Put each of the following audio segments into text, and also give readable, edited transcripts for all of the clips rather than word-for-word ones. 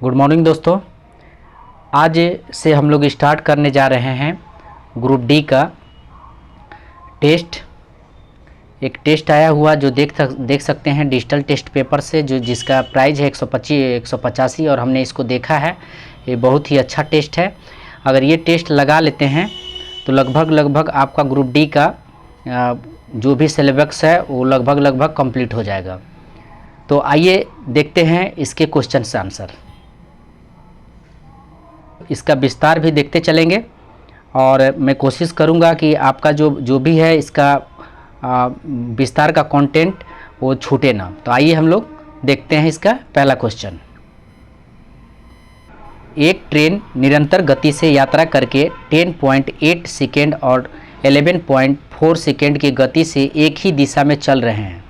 Good morning दोस्तों। आज से हम लोग स्टार्ट करने जा रहे हैं ग्रुप डी का टेस्ट। एक टेस्ट आया हुआ जो देख सकते हैं डिजिटल टेस्ट पेपर से, जो जिसका प्राइस है 185 और हमने इसको देखा है। ये बहुत ही अच्छा टेस्ट है। अगर ये टेस्ट लगा लेते हैं तो लगभग आपका ग्रुप डी का जो भी सिलेबस है वो लगभग कंप्लीट हो जाएगा। तो आइए देखते हैं इसके क्वेश्चन से आंसर। इसका विस्तार भी देखते चलेंगे और मैं कोशिश करूंगा कि आपका जो भी है इसका विस्तार का कंटेंट वो छूटे ना। तो आइए हम लोग देखते हैं इसका पहला क्वेश्चन। एक ट्रेन निरंतर गति से यात्रा करके 10.8 सेकेंड और 11.4 सेकेंड की गति से एक ही दिशा में चल रहे हैं।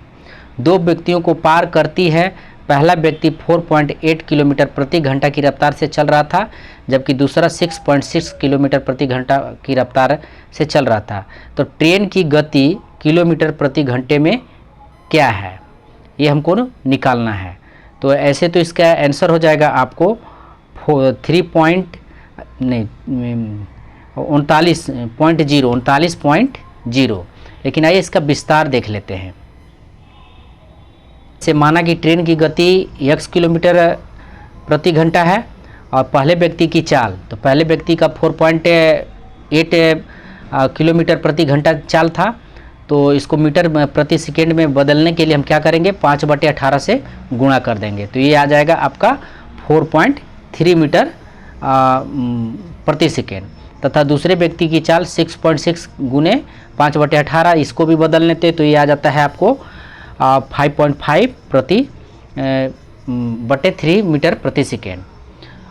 दो व्यक्तियों को पार करती है। पहला व्यक्ति 4.8 किलोमीटर प्रति घंटा की रफ्तार से चल रहा था, जबकि दूसरा 6.6 किलोमीटर प्रति घंटा की रफ्तार से चल रहा था। तो ट्रेन की गति किलोमीटर प्रति घंटे में क्या है, ये हमको निकालना है। तो ऐसे तो इसका आंसर हो जाएगा आपको 39.0। लेकिन आइए इसका विस्तार देख लेते हैं। से माना कि ट्रेन की गति x किलोमीटर प्रति घंटा है और पहले व्यक्ति की चाल, तो पहले व्यक्ति का 4.8 किलोमीटर प्रति घंटा चाल था। तो इसको मीटर प्रति सेकेंड में बदलने के लिए हम क्या करेंगे, 5/18 से गुणा कर देंगे। तो ये आ जाएगा आपका 4.3 मीटर प्रति सेकेंड। तथा दूसरे व्यक्ति की चाल 6.6 गुने 5/18, इसको भी बदल लेते तो ये आ जाता है आपको 5.5 बटे 3 मीटर प्रति सेकेंड।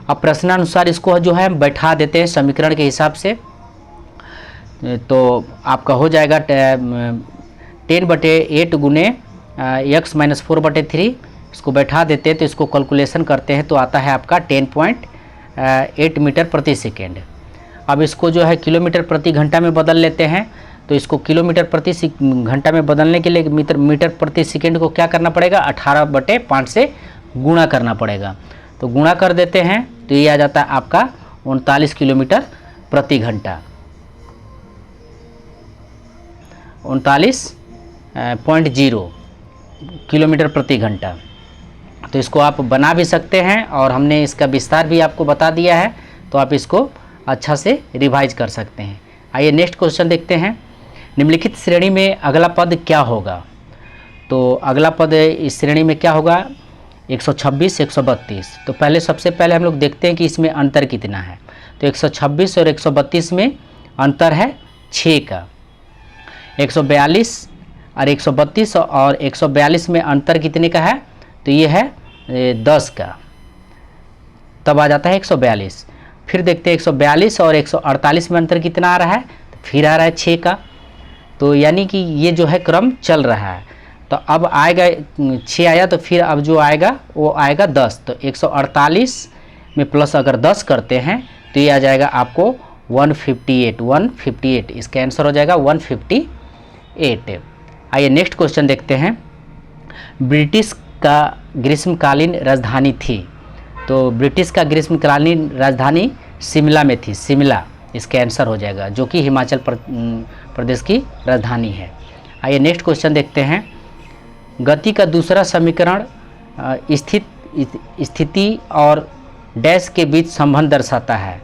अब प्रश्नानुसार इसको जो है बैठा देते हैं समीकरण के हिसाब से। तो आपका हो जाएगा 10/8 गुने x - 4/3। इसको बैठा देते हैं तो इसको कैलकुलेशन करते हैं तो आता है आपका 10.8 मीटर प्रति सेकेंड। अब इसको जो है किलोमीटर प्रति घंटा में बदल लेते हैं। तो इसको किलोमीटर प्रति घंटा में बदलने के लिए मीटर प्रति सेकेंड को क्या करना पड़ेगा, 18/5 से गुणा करना पड़ेगा। तो गुणा कर देते हैं तो ये आ जाता है आपका 39 किलोमीटर प्रति घंटा, 39.0 किलोमीटर प्रति घंटा। तो इसको आप बना भी सकते हैं और हमने इसका विस्तार भी आपको बता दिया है, तो आप इसको अच्छा से रिवाइज कर सकते हैं। आइए नेक्स्ट क्वेश्चन देखते हैं। निम्नलिखित श्रेणी में अगला पद क्या होगा। तो अगला पद इस श्रेणी में क्या होगा, 126, 132। तो सबसे पहले हम लोग देखते हैं कि इसमें अंतर कितना है। तो 126 और 132 में अंतर है 6 का। 142 और 132 और 142 में अंतर कितने का है, तो ये है 10 का, तब आ जाता है 142। फिर देखते हैं 142 और 148 में अंतर कितना आ रहा है, तो फिर आ रहा है 6 का। तो यानी कि ये जो है क्रम चल रहा है। तो अब आएगा 6 आया, तो फिर अब जो आएगा वो आएगा 10। तो 148 में प्लस अगर 10 करते हैं तो ये आ जाएगा आपको 158। इसका आंसर हो जाएगा 158। आइए नेक्स्ट क्वेश्चन देखते हैं। ब्रिटिश का ग्रीष्मकालीन राजधानी थी। तो ब्रिटिश का ग्रीष्मकालीन राजधानी शिमला में थी। शिमला इसका आंसर हो जाएगा, जो कि हिमाचल प्रदेश की राजधानी है। आइए नेक्स्ट क्वेश्चन देखते हैं। गति का दूसरा समीकरण स्थिति और डैश के बीच संबंध दर्शाता है।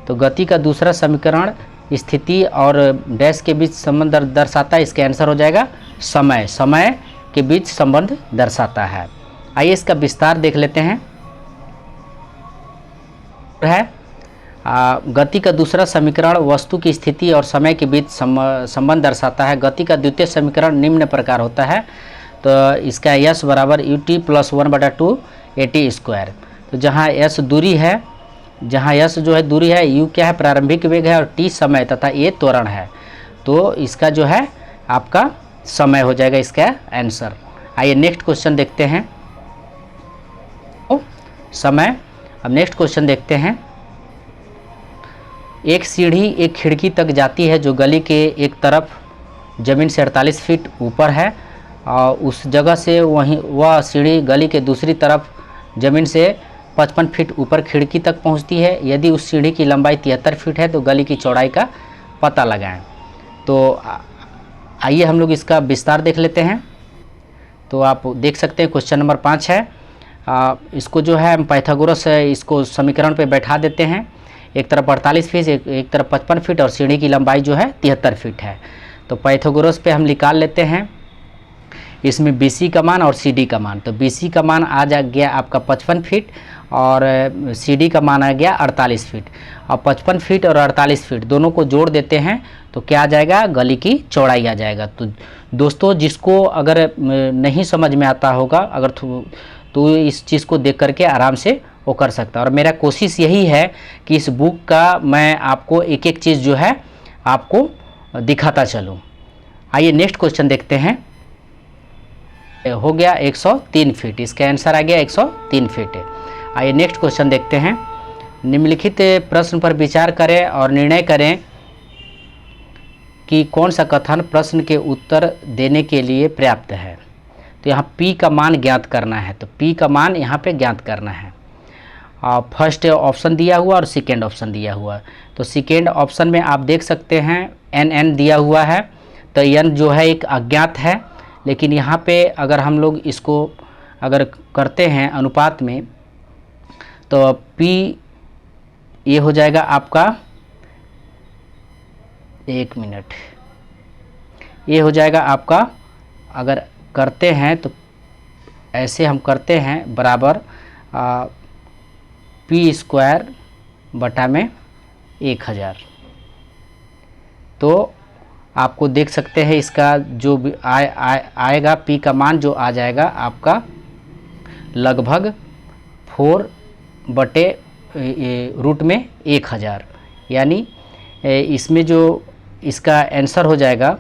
तो गति का दूसरा समीकरण स्थिति और डैश के बीच संबंध दर्शाता है। इसका आंसर हो जाएगा समय के बीच संबंध दर्शाता है। आइए इसका विस्तार देख लेते हैं। गति का दूसरा समीकरण वस्तु की स्थिति और समय के बीच संबंध दर्शाता है। गति का द्वितीय समीकरण निम्न प्रकार होता है। तो इसका s बराबर ut + 1/2 at²। तो जहाँ s दूरी है, जहाँ s जो है दूरी है, u क्या है प्रारंभिक वेग है और t समय तथा a त्वरण है। तो इसका जो है आपका समय हो जाएगा इसका आंसर। आइए नेक्स्ट क्वेश्चन देखते हैं। समय। अब नेक्स्ट क्वेश्चन देखते हैं। एक सीढ़ी एक खिड़की तक जाती है जो गली के एक तरफ ज़मीन से 48 फीट ऊपर है और उस जगह से वह सीढ़ी गली के दूसरी तरफ ज़मीन से 55 फीट ऊपर खिड़की तक पहुंचती है। यदि उस सीढ़ी की लंबाई 73 फीट है तो गली की चौड़ाई का पता लगाएं। तो आइए हम लोग इसका विस्तार देख लेते हैं। तो आप देख सकते हैं क्वेश्चन नंबर 5 है। इसको जो है हम पाइथागोरस इसको समीकरण पे बैठा देते हैं। एक तरफ 48 फीट, एक तरफ 55 फीट और सीढ़ी की लंबाई जो है 73 फीट है। तो पाइथागोरस पे हम निकाल लेते हैं इसमें BC का मान और CD का मान। तो BC का मान आ जा गया आपका 55 फीट और CD का मान आ गया 48 फीट। अब 55 फीट और 48 फीट दोनों को जोड़ देते हैं तो क्या आ जाएगा, गली की चौड़ाई आ जाएगा। तो दोस्तों जिसको अगर नहीं समझ में आता होगा अगर तो इस चीज़ को देख करके आराम से वो कर सकता है। और मेरा कोशिश यही है कि इस बुक का मैं आपको एक एक चीज़ जो है आपको दिखाता चलूँ। आइए नेक्स्ट क्वेश्चन देखते हैं। हो गया 103 फीट, इसका आंसर आ गया 103 फीट। आइए नेक्स्ट क्वेश्चन देखते हैं। निम्नलिखित प्रश्न पर विचार करें और निर्णय करें कि कौन सा कथन प्रश्न के उत्तर देने के लिए पर्याप्त है। तो यहाँ P का मान ज्ञात करना है। तो P का मान यहाँ पे ज्ञात करना है। फर्स्ट ऑप्शन दिया हुआ और सेकेंड ऑप्शन दिया हुआ। तो सेकेंड ऑप्शन में आप देख सकते हैं NN दिया हुआ है। तो N जो है एक अज्ञात है, लेकिन यहाँ पे अगर हम लोग इसको अगर करते हैं अनुपात में तो P ये हो जाएगा आपका, एक मिनट, ये हो जाएगा आपका, अगर करते हैं तो ऐसे हम करते हैं बराबर P² बटा में 1000। तो आपको देख सकते हैं इसका जो भी आएगा P का मान जो आ जाएगा आपका लगभग 4 बटे रूट में 1000। यानी इसमें जो इसका आंसर हो जाएगा,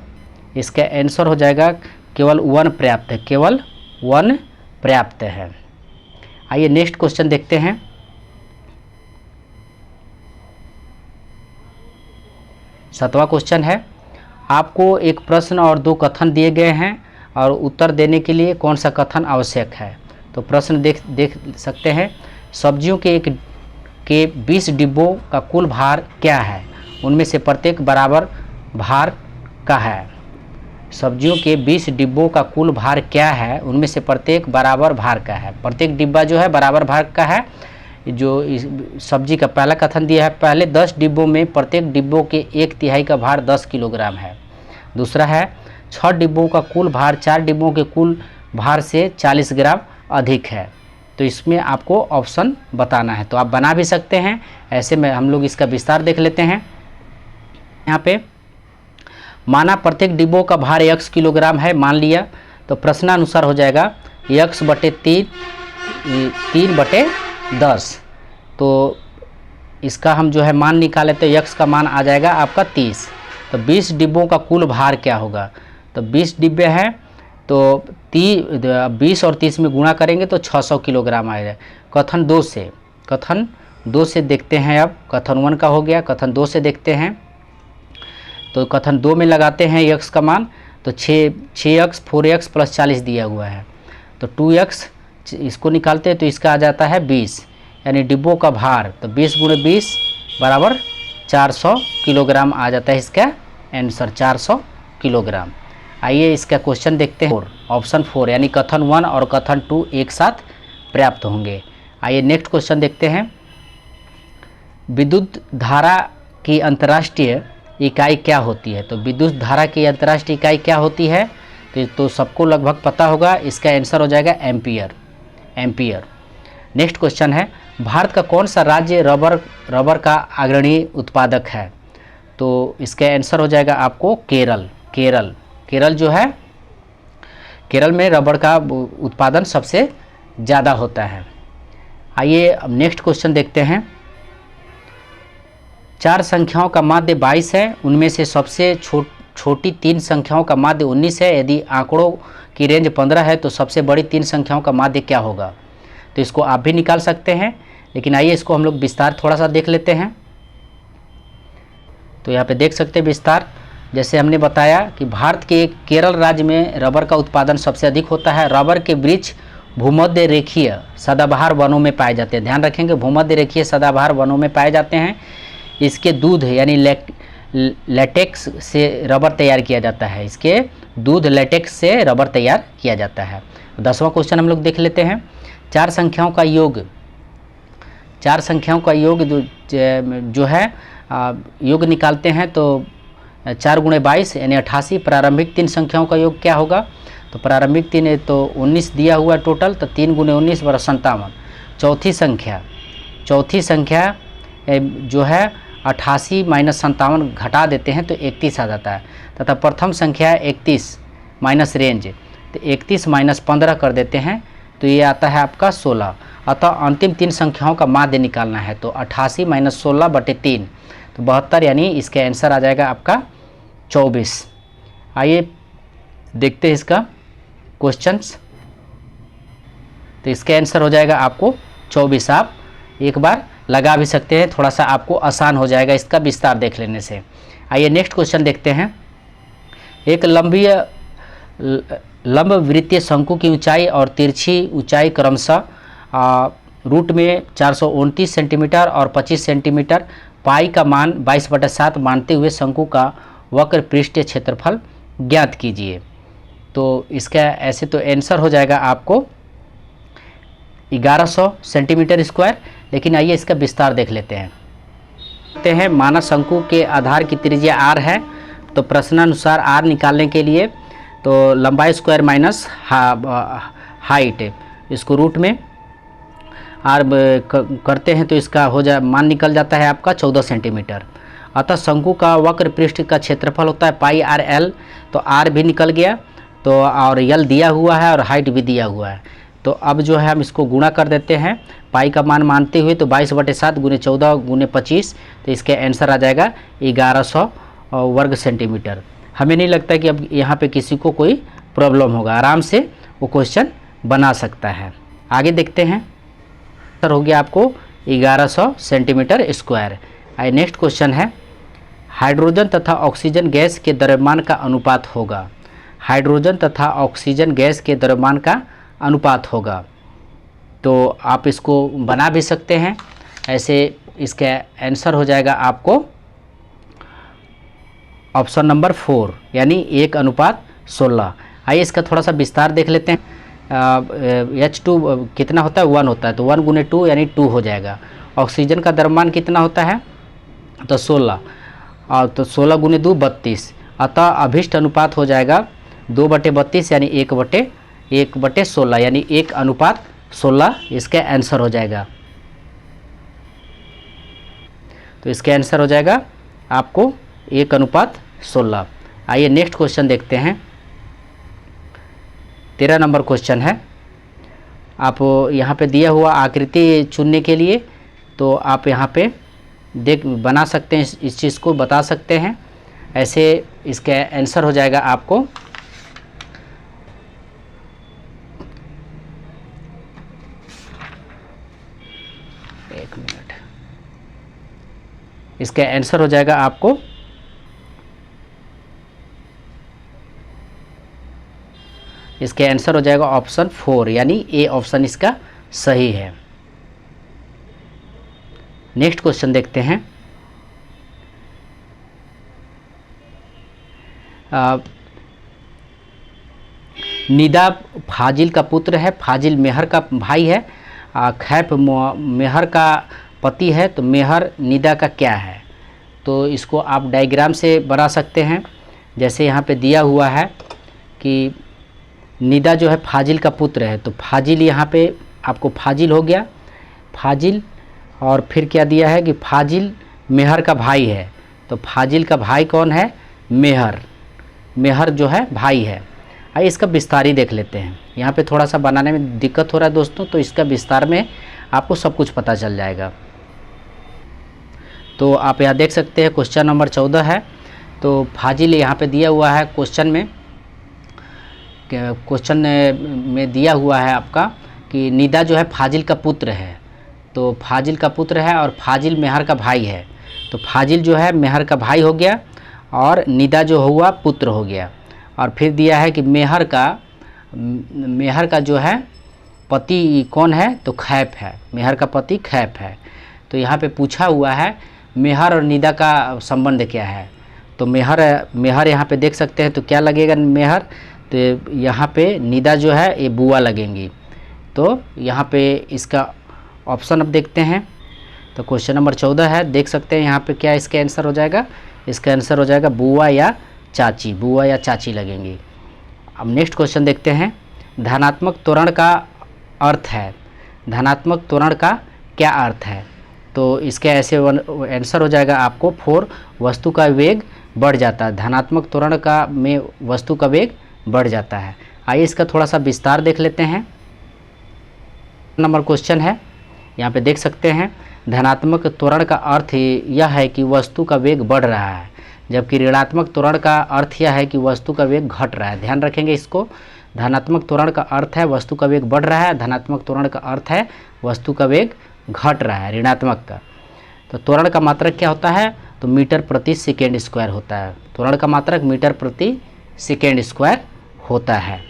इसका आंसर हो जाएगा केवल 1 पर्याप्त है, केवल 1 पर्याप्त है। आइए नेक्स्ट क्वेश्चन देखते हैं। सातवां क्वेश्चन है, आपको एक प्रश्न और 2 कथन दिए गए हैं और उत्तर देने के लिए कौन सा कथन आवश्यक है। तो प्रश्न देख सकते हैं। सब्जियों के 20 डिब्बों का कुल भार क्या है, उनमें से प्रत्येक बराबर भार का है। सब्जियों के 20 डिब्बों का कुल भार क्या है, उनमें से प्रत्येक बराबर भार का है। प्रत्येक डिब्बा जो है बराबर भार का है। जो इस सब्जी का पहला कथन दिया है, पहले 10 डिब्बों में प्रत्येक डिब्बों के 1/3 का भार 10 किलोग्राम है। दूसरा है 6 डिब्बों का कुल भार 4 डिब्बों के कुल भार से 40 ग्राम अधिक है। तो इसमें आपको ऑप्शन बताना है। तो आप बना भी सकते हैं, ऐसे में हम लोग इसका विस्तार देख लेते हैं। यहाँ पे माना प्रत्येक डिब्बों का भार x किलोग्राम है, मान लिया। तो प्रश्नानुसार हो जाएगा x बटे 3 बटे 10। तो इसका हम जो है मान निकाले तो x का मान आ जाएगा आपका 30। तो 20 डिब्बों का कुल भार क्या होगा। तो 20 डिब्बे हैं तो 20 और 30 में गुणा करेंगे तो 600 किलोग्राम आएगा। कथन 2 से देखते हैं। अब कथन 1 का हो गया, कथन 2 से देखते हैं। तो कथन 2 में लगाते हैं x का मान। तो 6x 4x प्लस 40 दिया हुआ है। तो 2x इसको निकालते हैं तो इसका आ जाता है 20, यानी डिब्बों का भार। तो 20 गुणे 20 बराबर 400 किलोग्राम आ जाता है इसका आंसर, 400 किलोग्राम। आइए इसका क्वेश्चन देखते हैं। ऑप्शन 4 यानी कथन 1 और कथन 2 एक साथ पर्याप्त होंगे। आइए नेक्स्ट क्वेश्चन देखते हैं। विद्युत धारा की अंतर्राष्ट्रीय इकाई क्या होती है। तो विद्युत धारा की अंतर्राष्ट्रीय इकाई क्या होती है तो सबको लगभग पता होगा। इसका आंसर हो जाएगा एम्पियर। नेक्स्ट क्वेश्चन है, भारत का कौन सा राज्य रबर का अग्रणी उत्पादक है। तो इसका आंसर हो जाएगा आपको केरल जो है, केरल में रबर का उत्पादन सबसे ज़्यादा होता है। आइए अब नेक्स्ट क्वेश्चन देखते हैं। 4 संख्याओं का माध्य 22 है, उनमें से सबसे छोटी 3 संख्याओं का माध्य 19 है। यदि आंकड़ों की रेंज 15 है तो सबसे बड़ी 3 संख्याओं का माध्य क्या होगा। तो इसको आप भी निकाल सकते हैं, लेकिन आइए इसको हम लोग विस्तार थोड़ा सा देख लेते हैं। तो यहाँ पे देख सकते हैं विस्तार। जैसे हमने बताया कि भारत के केरल राज्य में रबर का उत्पादन सबसे अधिक होता है। रबर के वृक्ष भूमध्य रेखीय सदाबहार वनों में पाए जाते हैं। ध्यान रखेंगे, भूमध्य रेखीय सदाबहार वनों में पाए जाते हैं। इसके दूध यानी लेटेक्स से रबर तैयार किया जाता है। इसके दूध लेटेक्स से रबर तैयार किया जाता है। 10वां क्वेश्चन हम लोग देख लेते हैं। चार संख्याओं का योग जो है योग निकालते हैं तो 4 गुणे 22 यानी 88। प्रारंभिक 3 संख्याओं का योग क्या होगा? तो प्रारंभिक 3 है तो 19 दिया हुआ टोटल, तो 3 गुणे 19 बराबर 57। चौथी संख्या जो है 88 माइनस 57 घटा देते हैं तो 31 आ जाता है। तथा प्रथम संख्या 31 माइनस रेंज, तो 31 माइनस 15 कर देते हैं तो ये आता है आपका 16। अतः अंतिम 3 संख्याओं का माध्य निकालना है, तो 88 माइनस 16 बटे 3 तो 72, यानी इसका आंसर आ जाएगा आपका 24। आइए देखते हैं इसका क्वेश्चंस। तो इसका आंसर हो जाएगा आपको 24। आप एक बार लगा भी सकते हैं, थोड़ा सा आपको आसान हो जाएगा इसका विस्तार देख लेने से। आइए नेक्स्ट क्वेश्चन देखते हैं। एक लंब वृत्तीय शंकु की ऊंचाई और तिरछी ऊंचाई क्रमशः रूट में 429 सेंटीमीटर और 25 सेंटीमीटर, पाई का मान 22/7 मानते हुए शंकु का वक्र पृष्ठीय क्षेत्रफल ज्ञात कीजिए। तो इसका ऐसे तो आंसर हो जाएगा आपको 1100 सेंटीमीटर स्क्वायर। लेकिन आइए इसका विस्तार देख लेते हैं। मानव शंकु के आधार की त्रिज्या r है, तो प्रश्नानुसार r निकालने के लिए तो लंबाई स्क्वायर माइनस हाइट, इसको रूट में r करते हैं तो इसका मान निकल जाता है आपका 14 सेंटीमीटर। अतः शंकु का वक्र पृष्ठ का क्षेत्रफल होता है पाई r l, तो r भी निकल गया, तो और l दिया हुआ है और हाइट भी दिया हुआ है। तो अब जो है हम इसको गुणा कर देते हैं, पाई का मान मानते हुए तो 22/7 गुने 14 गुने 25, तो इसका आंसर आ जाएगा 1100 वर्ग सेंटीमीटर। हमें नहीं लगता कि अब यहाँ पे किसी को कोई प्रॉब्लम होगा, आराम से वो क्वेश्चन बना सकता है। आगे देखते हैं। आंसर हो गया आपको 1100 सेंटीमीटर स्क्वायर। आइए नेक्स्ट क्वेश्चन है। हाइड्रोजन तथा ऑक्सीजन गैस के द्रव्यमान का अनुपात होगा। हाइड्रोजन तथा ऑक्सीजन गैस के द्रव्यमान का अनुपात होगा। तो आप इसको बना भी सकते हैं ऐसे। इसका आंसर हो जाएगा आपको ऑप्शन नंबर 4 यानी 1:16। आइए इसका थोड़ा सा विस्तार देख लेते हैं। H2 कितना होता है? 1 होता है, तो 1 गुने 2 यानी 2 हो जाएगा। ऑक्सीजन का द्रव्यमान कितना होता है? तो 16, और तो 16 गुने 2 32। अतः अभिष्ट अनुपात हो जाएगा 2/32 यानी 1/16 यानी 1:16 इसका आंसर हो जाएगा। तो इसका आंसर हो जाएगा आपको 1:16। आइए नेक्स्ट क्वेश्चन देखते हैं। 13 नंबर क्वेश्चन है। आप यहाँ पे दिया हुआ आकृति चुनने के लिए तो आप यहाँ पे बना सकते हैं, इस चीज़ को बता सकते हैं ऐसे। इसका आंसर हो जाएगा आपको एक मिनट, इसका आंसर हो जाएगा आपको इसका आंसर हो जाएगा ऑप्शन 4 यानी ए ऑप्शन इसका सही है। नेक्स्ट क्वेश्चन देखते हैं। निदा फाजिल का पुत्र है, फाजिल मेहर का भाई है, खैफ मेहर का पति है, तो मेहर निदा का क्या है? तो इसको आप डायग्राम से बना सकते हैं। जैसे यहाँ पे दिया हुआ है कि निदा जो है फाजिल का पुत्र है, तो फाजिल यहाँ पे आपको फाजिल हो गया, फाजिल, और फिर क्या दिया है कि फाजिल मेहर का भाई है, तो फाजिल का भाई कौन है? मेहर, मेहर जो है भाई है। आइए इसका विस्तार ही देख लेते हैं। यहाँ पे थोड़ा सा बनाने में दिक्कत हो रहा है दोस्तों, तो इसका विस्तार में आपको सब कुछ पता चल जाएगा। तो आप यहाँ देख सकते हैं क्वेश्चन नंबर 14 है। तो फाजिल यहाँ पे दिया हुआ है क्वेश्चन में दिया हुआ है आपका कि निदा जो है फाजिल का पुत्र है, तो फाजिल का पुत्र है और फाजिल मेहर का भाई है, तो फाजिल जो है मेहर का भाई हो गया और निदा जो हुआ पुत्र हो गया। और फिर दिया है कि मेहर का जो है पति कौन है, तो खैफ है, मेहर का पति खैफ है। तो यहाँ पे पूछा हुआ है मेहर और निदा का संबंध क्या है। तो मेहर यहाँ पे देख सकते हैं, तो क्या लगेगा मेहर, तो यहाँ पे निदा जो है ये बुआ लगेंगी। तो यहाँ पे इसका ऑप्शन अब देखते हैं। तो क्वेश्चन नंबर 14 है, देख सकते हैं यहाँ पे क्या इसका आंसर हो जाएगा। इसका आंसर हो जाएगा बुआ या चाची, बुआ या चाची लगेंगी। अब नेक्स्ट क्वेश्चन देखते हैं। धनात्मक त्वरण का अर्थ है, धनात्मक त्वरण का क्या अर्थ है। तो इसके ऐसे आंसर हो जाएगा आपको 4 वस्तु का वेग बढ़ जाता है। धनात्मक त्वरण का में वस्तु का वेग बढ़ जाता है। आइए इसका थोड़ा सा विस्तार देख लेते हैं। नंबर क्वेश्चन है, यहाँ पे देख सकते हैं धनात्मक त्वरण का अर्थ यह है कि वस्तु का वेग बढ़ रहा है, जबकि ऋणात्मक त्वरण का अर्थ यह है कि वस्तु का वेग घट रहा है। ध्यान रखेंगे इसको। धनात्मक त्वरण का अर्थ है वस्तु का वेग बढ़ रहा है, धनात्मक त्वरण का अर्थ है वस्तु का वेग घट रहा है, ऋणात्मक का। तो त्वरण का मात्रक क्या होता है, तो मीटर प्रति सेकेंड स्क्वायर होता है। त्वरण का मात्रक मीटर प्रति सेकेंड स्क्वायर होता है।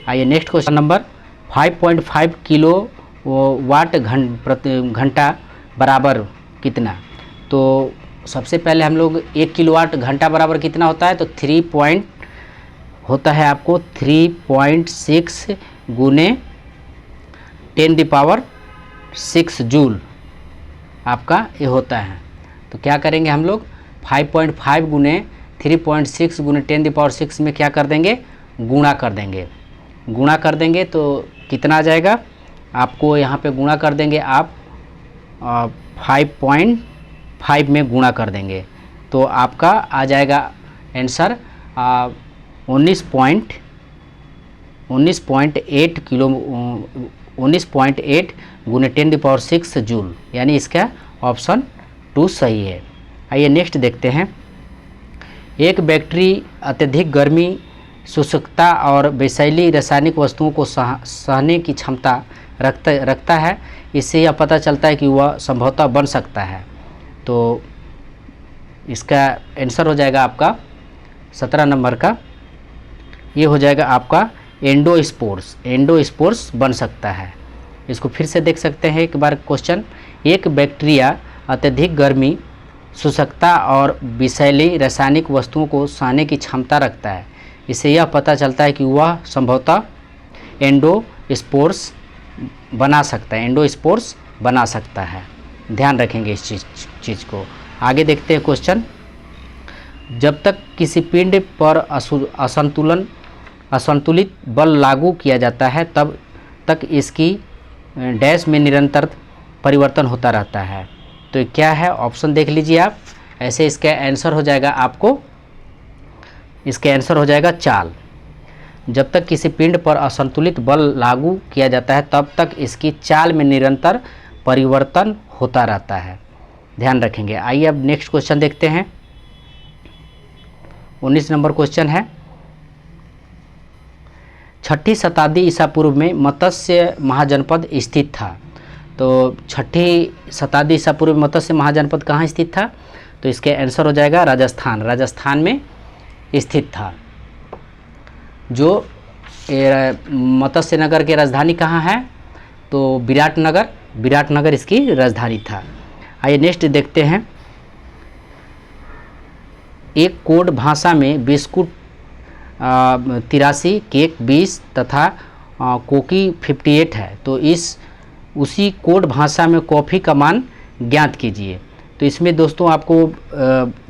आइए next question number 5.5 kilowatt घंटा बराबर कितना। तो सबसे पहले हम लोग 1 किलोवाट घंटा बराबर कितना होता है, तो 3 होता है आपको 3.6 गुने 10⁻⁶ जूल आपका ये होता है। तो क्या करेंगे हम लोग 5.5 गुने 3.6 गुने 10⁻⁶ में क्या कर देंगे, गुणा कर देंगे। गुणा कर देंगे तो कितना आ जाएगा आपको, यहाँ पे गुणा कर देंगे आप 5.5 में गुणा कर देंगे तो आपका आ जाएगा आंसर 19.8 किलो 19.8 गुने 10⁻⁶ जूल, यानी इसका ऑप्शन 2 सही है। आइए नेक्स्ट देखते हैं। एक बैटरी अत्यधिक गर्मी, शुष्कता और विषैली रासायनिक वस्तुओं को सहने की क्षमता रखता है। इससे यह पता चलता है कि वह संभवतः बन सकता है। तो इसका आंसर हो जाएगा आपका 17 नंबर का, ये हो जाएगा आपका एंडोस्पोर्स। एंडोस्पोर्स बन सकता है। इसको फिर से देख सकते हैं एक बार क्वेश्चन। एक बैक्टीरिया अत्यधिक गर्मी, शुष्कता और विषैली रासायनिक वस्तुओं को सहने की क्षमता रखता है। इससे यह पता चलता है कि वह संभवतः एंडोस्पोर्स बना सकता है, एंडोस्पोर्स बना सकता है। ध्यान रखेंगे इस चीज़ को। आगे देखते हैं क्वेश्चन। जब तक किसी पिंड पर असंतुलित बल लागू किया जाता है तब तक इसकी डैश में निरंतर परिवर्तन होता रहता है। तो क्या है, ऑप्शन देख लीजिए आप। ऐसे इसका आंसर हो जाएगा आपको, इसका आंसर हो जाएगा चाल। जब तक किसी पिंड पर असंतुलित बल लागू किया जाता है तब तक इसकी चाल में निरंतर परिवर्तन होता रहता है। ध्यान रखेंगे। आइए अब नेक्स्ट क्वेश्चन देखते हैं। 19 नंबर क्वेश्चन है। 6ठी शताब्दी ईसा पूर्व में मत्स्य महाजनपद स्थित था। तो 6ठी शताब्दी ईसा पूर्व में मत्स्य महाजनपद कहाँ स्थित था, तो इसके आंसर हो जाएगा राजस्थान। राजस्थान में स्थित था। जो मत्स्य नगर की राजधानी कहाँ है, तो विराटनगर। विराटनगर इसकी राजधानी था। आइए नेक्स्ट देखते हैं। एक कोड भाषा में बिस्कुट 83, केक 20 तथा कोकी 58 है। तो उसी कोड भाषा में कॉफ़ी का मान ज्ञात कीजिए। तो इसमें दोस्तों आपको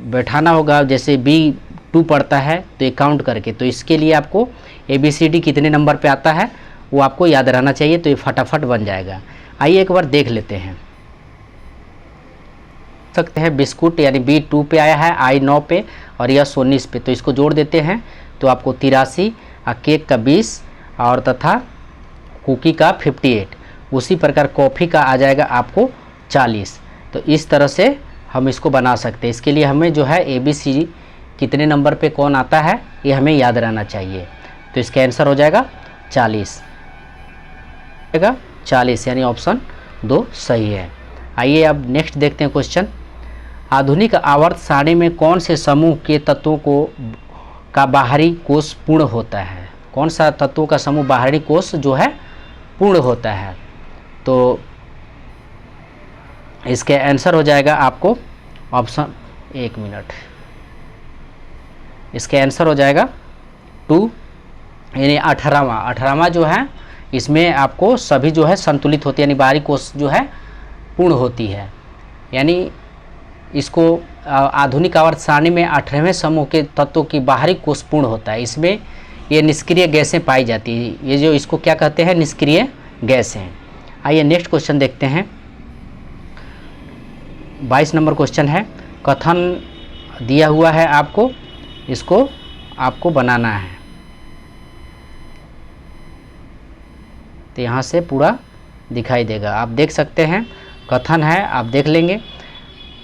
बैठाना होगा। जैसे B2 पढ़ता है तो ये काउंट करके, तो इसके लिए आपको ABCD कितने नंबर पे आता है वो आपको याद रहना चाहिए। तो ये फटाफट बन जाएगा। आइए एक बार देख लेते हैं। सकते हैं बिस्कुट यानी B2 पे आया है, I 9 पे और यह 19 पे। तो इसको जोड़ देते हैं तो आपको 83 और केक का 20 और तथा कुकी का 58। उसी प्रकार कॉफ़ी का आ जाएगा आपको 40। तो इस तरह से हम इसको बना सकते हैं। इसके लिए हमें जो है ABC कितने नंबर पे कौन आता है ये हमें याद रहना चाहिए। तो इसका आंसर हो जाएगा 40, 40 यानी ऑप्शन 2 सही है। आइए अब नेक्स्ट देखते हैं क्वेश्चन। आधुनिक आवर्त सारणी में कौन से समूह के तत्वों का बाहरी कोष पूर्ण होता है। कौन सा तत्वों का समूह बाहरी कोष जो है पूर्ण होता है। तो इसके आंसर हो जाएगा आपको ऑप्शन, 1 मिनट, इसके आंसर हो जाएगा 2, यानी 18वां जो है, इसमें आपको सभी जो है संतुलित होती है, यानी बाहरी कोष जो है पूर्ण होती है। यानी इसको आधुनिक आवर्त सारणी में 18वें समूह के तत्वों की बाहरी कोष पूर्ण होता है। इसमें ये निष्क्रिय गैसें पाई जाती है, ये जो इसको क्या कहते हैं, निष्क्रिय गैसें। आइए नेक्स्ट क्वेश्चन देखते हैं। 22 नंबर क्वेश्चन है, कथन दिया हुआ है आपको, इसको आपको बनाना है। तो यहाँ से पूरा दिखाई देगा, आप देख सकते हैं, कथन है, आप देख लेंगे।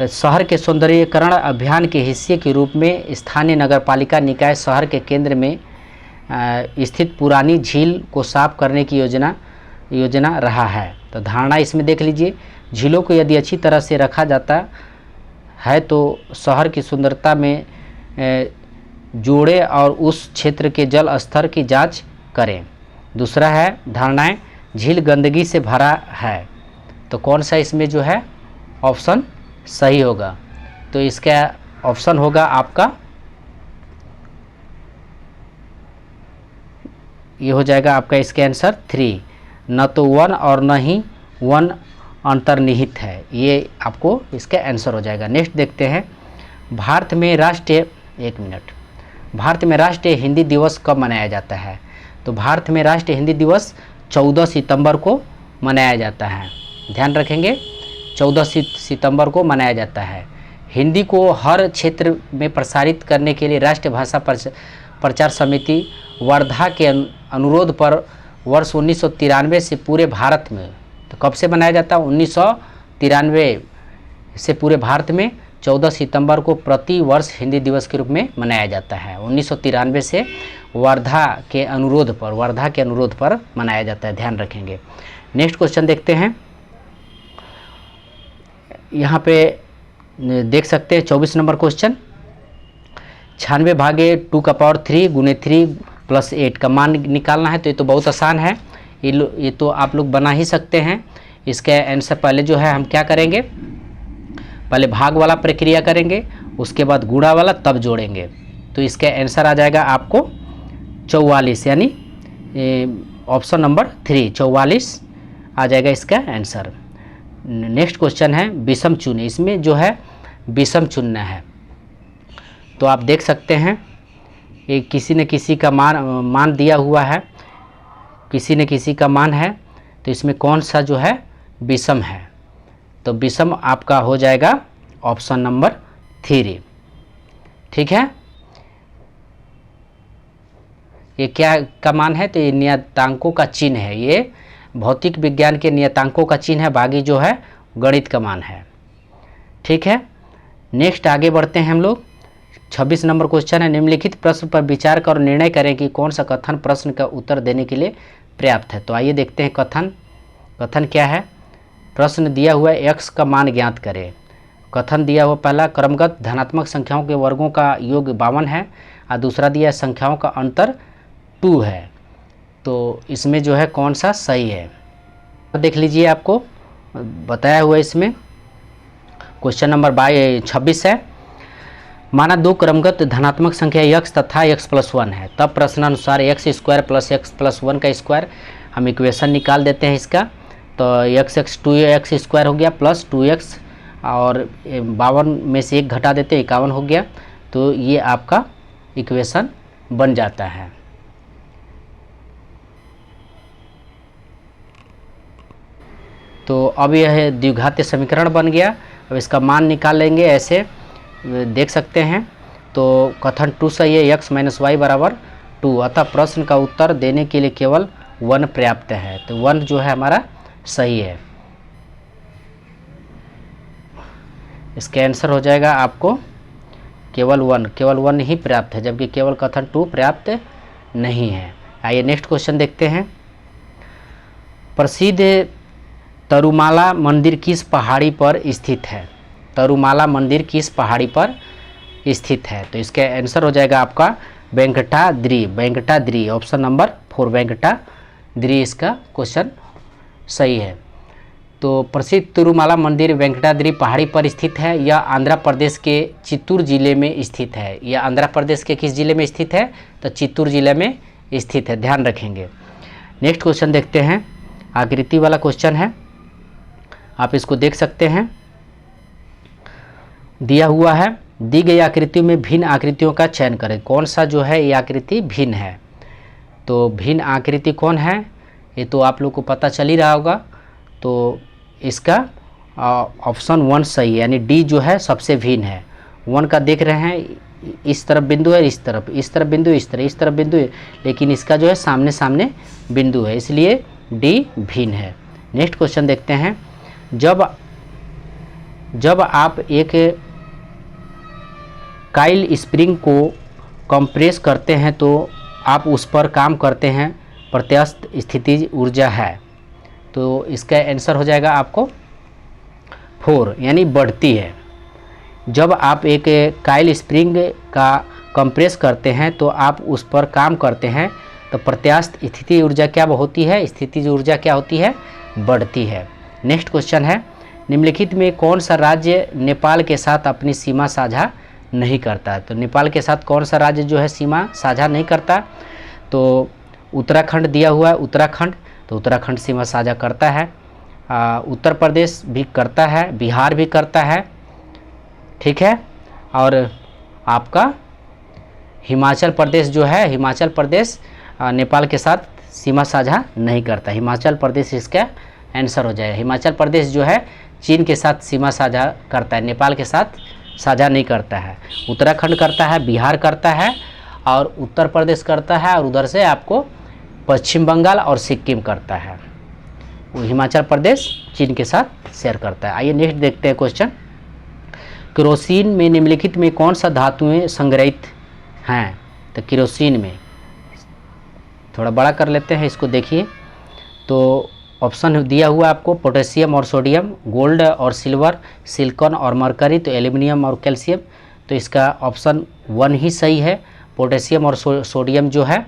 शहर के सौंदर्यीकरण अभियान के हिस्से के रूप में स्थानीय नगरपालिका निकाय शहर के केंद्र में स्थित पुरानी झील को साफ करने की योजना रहा है। तो धारणा इसमें देख लीजिए, झीलों को यदि अच्छी तरह से रखा जाता है तो शहर की सुंदरता में जोड़े और उस क्षेत्र के जल स्तर की जांच करें। दूसरा है धारणाएं, झील गंदगी से भरा है। तो कौन सा इसमें जो है ऑप्शन सही होगा, तो इसका ऑप्शन होगा आपका, ये हो जाएगा आपका इसके आंसर 3। न तो वन और न ही वन अंतर्निहित है, ये आपको इसका आंसर हो जाएगा। नेक्स्ट देखते हैं, भारत में राष्ट्रीय, 1 मिनट, भारत में राष्ट्रीय हिंदी दिवस कब मनाया जाता है? तो भारत में राष्ट्रीय हिंदी दिवस 14 सितंबर को मनाया जाता है। ध्यान रखेंगे, 14 सितंबर को मनाया जाता है। हिंदी को हर क्षेत्र में प्रसारित करने के लिए राष्ट्रीय भाषा प्रचार समिति वर्धा के अनुरोध पर वर्ष 1993 से पूरे भारत में, तो कब से मनाया जाता है, 1993 से पूरे भारत में 14 सितंबर को प्रति वर्ष हिंदी दिवस के रूप में मनाया जाता है। 1993 से वर्धा के अनुरोध पर मनाया जाता है, ध्यान रखेंगे। नेक्स्ट क्वेश्चन देखते हैं, यहाँ पे देख सकते हैं 24 नंबर क्वेश्चन, 96 भागे 2 का पावर 3 गुने 3 + 8 का मान निकालना है। तो ये तो बहुत आसान है, ये तो आप लोग बना ही सकते हैं। इसका आंसर पहले जो है हम क्या करेंगे, पहले भाग वाला प्रक्रिया करेंगे, उसके बाद गुणा वाला, तब जोड़ेंगे। तो इसका आंसर आ जाएगा आपको 44, यानी ऑप्शन नंबर 3, 44 आ जाएगा इसका आंसर। नेक्स्ट क्वेश्चन है विषम चुने, इसमें जो है विषम चुनना है। तो आप देख सकते हैं, ये किसी न किसी का मान दिया हुआ है, किसी न किसी का मान है, तो इसमें कौन सा जो है विषम है? तो विषम आपका हो जाएगा ऑप्शन नंबर 3, ठीक है। ये क्या का मान है? तो ये नियतांकों का चिन्ह है, ये भौतिक विज्ञान के नियतांकों का चिन्ह है, बाकी जो है गणित का मान है, ठीक है। नेक्स्ट आगे बढ़ते हैं हम लोग। 26 नंबर क्वेश्चन है, निम्नलिखित प्रश्न पर विचार कर और निर्णय करें कि कौन सा कथन प्रश्न का उत्तर देने के लिए पर्याप्त है। तो आइए देखते हैं कथन क्या है। प्रश्न दिया हुआ है, x का मान ज्ञात करें। कथन दिया हुआ पहला, क्रमगत धनात्मक संख्याओं के वर्गों का योग 52 है, और दूसरा दिया है संख्याओं का अंतर 2 है। तो इसमें जो है कौन सा सही है, देख लीजिए, आपको बताया हुआ है इसमें। क्वेश्चन नंबर 26 है, माना 2 क्रमगत धनात्मक संख्या x तथा x + 1 है, तब प्रश्नानुसार x² + x + 1 का स्क्वायर, हम इक्वेशन निकाल देते हैं इसका। तो x 2x² हो गया प्लस 2x, और 52 में से 1 घटा देते 51 हो गया। तो ये आपका इक्वेशन बन जाता है। तो अब यह द्विघातीय समीकरण बन गया। अब इसका मान निकाल लेंगे, ऐसे देख सकते हैं। तो कथन 2 सही है, x - y = 2, अतः प्रश्न का उत्तर देने के लिए केवल 1 पर्याप्त है। तो 1 जो है हमारा सही है। इसका आंसर हो जाएगा आपको केवल 1 ही पर्याप्त है, जबकि केवल कथन 2 पर्याप्त नहीं है। आइए नेक्स्ट क्वेश्चन देखते हैं। प्रसिद्ध तरुमाला मंदिर किस पहाड़ी पर स्थित है? तरुमाला मंदिर किस पहाड़ी पर स्थित है? तो इसका आंसर हो जाएगा आपका वेंकटाद्रि, ऑप्शन नंबर 4, वेंकटाद्रि इसका क्वेश्चन सही है। तो प्रसिद्ध तिरुमाला मंदिर वेंकटाद्रि पहाड़ी पर स्थित है। यह आंध्र प्रदेश के चित्तूर जिले में स्थित है। यह आंध्र प्रदेश के किस जिले में स्थित है? तो चित्तूर जिले में स्थित है, ध्यान रखेंगे। नेक्स्ट क्वेश्चन देखते हैं, आकृति वाला क्वेश्चन है, आप इसको देख सकते हैं। दिया हुआ है, दी गई आकृतियों में भिन्न आकृतियों का चयन करें। कौन सा जो है ये आकृति भिन्न है? तो भिन्न आकृति कौन है ये तो आप लोग को पता चल ही रहा होगा। तो इसका ऑप्शन 1 सही है, यानी डी जो है सबसे भिन्न है। 1 का देख रहे हैं, इस तरफ बिंदु है, इस तरफ बिंदु, इस तरफ बिंदु है, लेकिन इसका जो है सामने सामने बिंदु है, इसलिए डी भिन्न है। नेक्स्ट क्वेश्चन देखते हैं, जब आप एक काइल स्प्रिंग को कंप्रेस करते हैं तो आप उस पर काम करते हैं, प्रत्यास्थ स्थितिज ऊर्जा है। तो इसका आंसर हो जाएगा आपको 4, यानी बढ़ती है। जब आप एक काइल स्प्रिंग का कंप्रेस करते हैं तो आप उस पर काम करते हैं, तो प्रत्यास्थ स्थिति ऊर्जा क्या होती है? स्थितिज ऊर्जा क्या होती है? बढ़ती है। नेक्स्ट क्वेश्चन है, निम्नलिखित में कौन सा राज्य नेपाल के साथ अपनी सीमा साझा नहीं करता? तो नेपाल के साथ कौन सा राज्य जो है सीमा साझा नहीं करता? तो उत्तराखंड दिया हुआ है, उत्तराखंड, तो उत्तराखंड सीमा साझा करता है। उत्तर प्रदेश भी करता है, बिहार भी करता है, ठीक है। और आपका हिमाचल प्रदेश जो है, हिमाचल प्रदेश नेपाल के साथ सीमा साझा नहीं करता। हिमाचल प्रदेश इसका आंसर हो जाएगा। हिमाचल प्रदेश जो है चीन के साथ सीमा साझा करता है, नेपाल के साथ साझा नहीं करता है। उत्तराखंड करता है, बिहार करता है और उत्तर प्रदेश करता है, और उधर से आपको पश्चिम बंगाल और सिक्किम करता है। वो हिमाचल प्रदेश चीन के साथ शेयर करता है। आइए नेक्स्ट देखते हैं क्वेश्चन, केरोसिन में निम्नलिखित में कौन सा धातुएं संग्रहित हैं? तो केरोसिन में, थोड़ा बड़ा कर लेते हैं इसको, देखिए। तो ऑप्शन दिया हुआ आपको पोटेशियम और सोडियम, गोल्ड और सिल्वर, सिलिकॉन और मरकरी, तो एल्यूमिनियम और कैल्शियम। तो इसका ऑप्शन 1 ही सही है। पोटेशियम और सोडियम जो है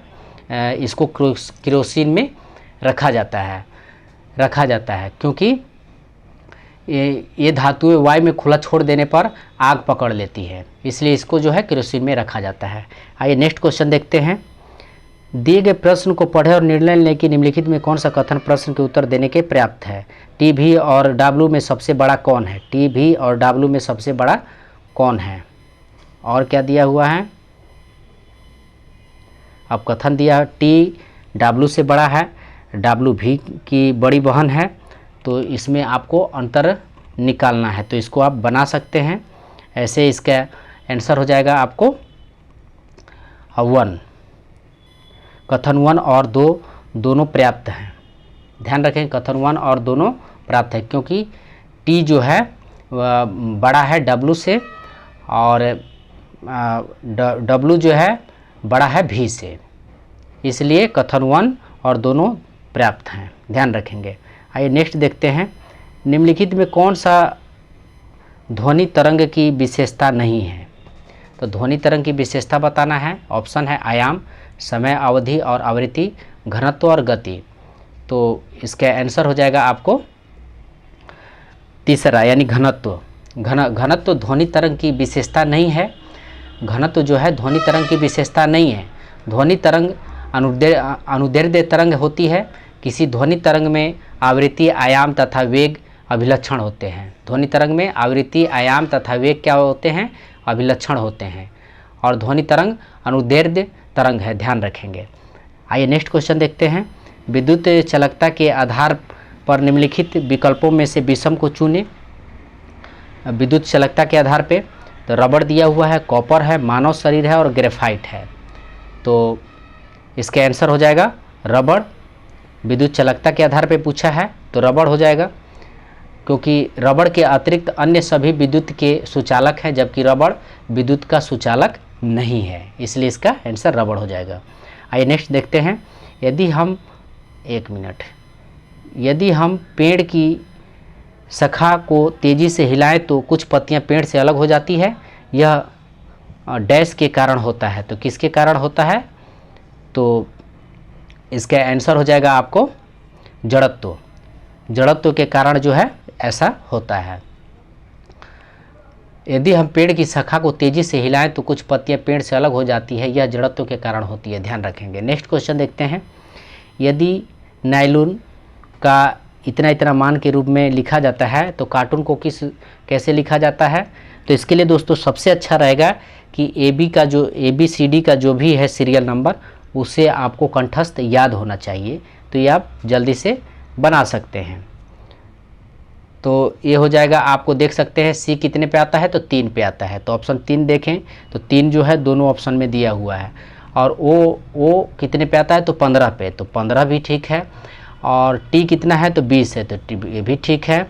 इसको केरोसिन में रखा जाता है क्योंकि ये धातुएं वायु में खुला छोड़ देने पर आग पकड़ लेती है, इसलिए इसको जो है केरोसिन में रखा जाता है। आइए नेक्स्ट क्वेश्चन देखते हैं, दिए गए प्रश्न को पढ़े और निर्णय लेने की निम्नलिखित में कौन सा कथन प्रश्न के उत्तर देने के पर्याप्त है? टी भी और डब्ल्यू में सबसे बड़ा कौन है? टी भी और डब्ल्यू में सबसे बड़ा कौन है? और क्या दिया हुआ है? अब कथन दिया टी डब्ल्यू से बड़ा है, डब्ल्यू भी की बड़ी बहन है, तो इसमें आपको अंतर निकालना है। तो इसको आप बना सकते हैं ऐसे, इसका आंसर हो जाएगा आपको 1। कथन 1 और 2 दोनों पर्याप्त हैं। ध्यान रखें, कथन 1 और दोनों पर्याप्त है क्योंकि टी जो है बड़ा है डब्ल्यू से, और डब्ल्यू जो है बड़ा है भी से, इसलिए कथन 1 और दोनों पर्याप्त हैं, ध्यान रखेंगे। आइए नेक्स्ट देखते हैं, निम्नलिखित में कौन सा ध्वनि तरंग की विशेषता नहीं है? तो ध्वनि तरंग की विशेषता बताना है। ऑप्शन है आयाम, समय, अवधि और आवृत्ति, घनत्व और गति। तो इसका आंसर हो जाएगा आपको तीसरा, यानी घनत्व। घनत्व ध्वनि तरंग की विशेषता नहीं है। घनत्व जो है ध्वनि तरंग की विशेषता नहीं है। ध्वनि तरंग अनुदैर्ध्य तरंग होती है। किसी ध्वनि तरंग में आवृत्ति, आयाम तथा वेग अभिलक्षण होते हैं। ध्वनि तरंग में आवृत्ति, आयाम तथा वेग क्या होते हैं? अभिलक्षण होते हैं। और ध्वनि तरंग अनुदैर्ध्य तरंग है, ध्यान रखेंगे। आइए नेक्स्ट क्वेश्चन देखते हैं, विद्युत चालकता के आधार पर निम्नलिखित विकल्पों में से विषम को चुनें। विद्युत चालकता के आधार पे तो रबड़ दिया हुआ है, कॉपर है, मानव शरीर है और ग्रेफाइट है। तो इसका आंसर हो जाएगा रबड़। विद्युत चालकता के आधार पे पूछा है तो रबड़ हो जाएगा, क्योंकि रबड़ के अतिरिक्त अन्य सभी विद्युत के सुचालक हैं, जबकि रबड़ विद्युत का सुचालक नहीं है, इसलिए इसका आंसर रबड़ हो जाएगा। आइए नेक्स्ट देखते हैं, यदि हम पेड़ की शाखा को तेज़ी से हिलाएं तो कुछ पत्तियां पेड़ से अलग हो जाती है। यह डैश के कारण होता है। तो किसके कारण होता है? तो इसका आंसर हो जाएगा आपको जड़त्व। जड़त्व के कारण जो है ऐसा होता है। यदि हम पेड़ की शाखा को तेजी से हिलाएं तो कुछ पत्तियां पेड़ से अलग हो जाती है, यह जड़त्व के कारण होती है, ध्यान रखेंगे। नेक्स्ट क्वेश्चन देखते हैं। यदि नायलॉन का इतना इतना मान के रूप में लिखा जाता है तो कार्टून को कैसे लिखा जाता है? तो इसके लिए दोस्तों सबसे अच्छा रहेगा कि ABCD का जो भी है सीरियल नंबर, उसे आपको कंठस्थ याद होना चाहिए, तो ये आप जल्दी से बना सकते हैं। तो ये हो जाएगा, आपको देख सकते हैं C कितने पे आता है? तो 3 पे आता है, तो ऑप्शन 3 देखें तो 3 जो है दोनों ऑप्शन में दिया हुआ है। और O कितने पे आता है? तो 15 पे, तो 15 भी ठीक है। और T कितना है? तो 20 है, तो ये भी ठीक है।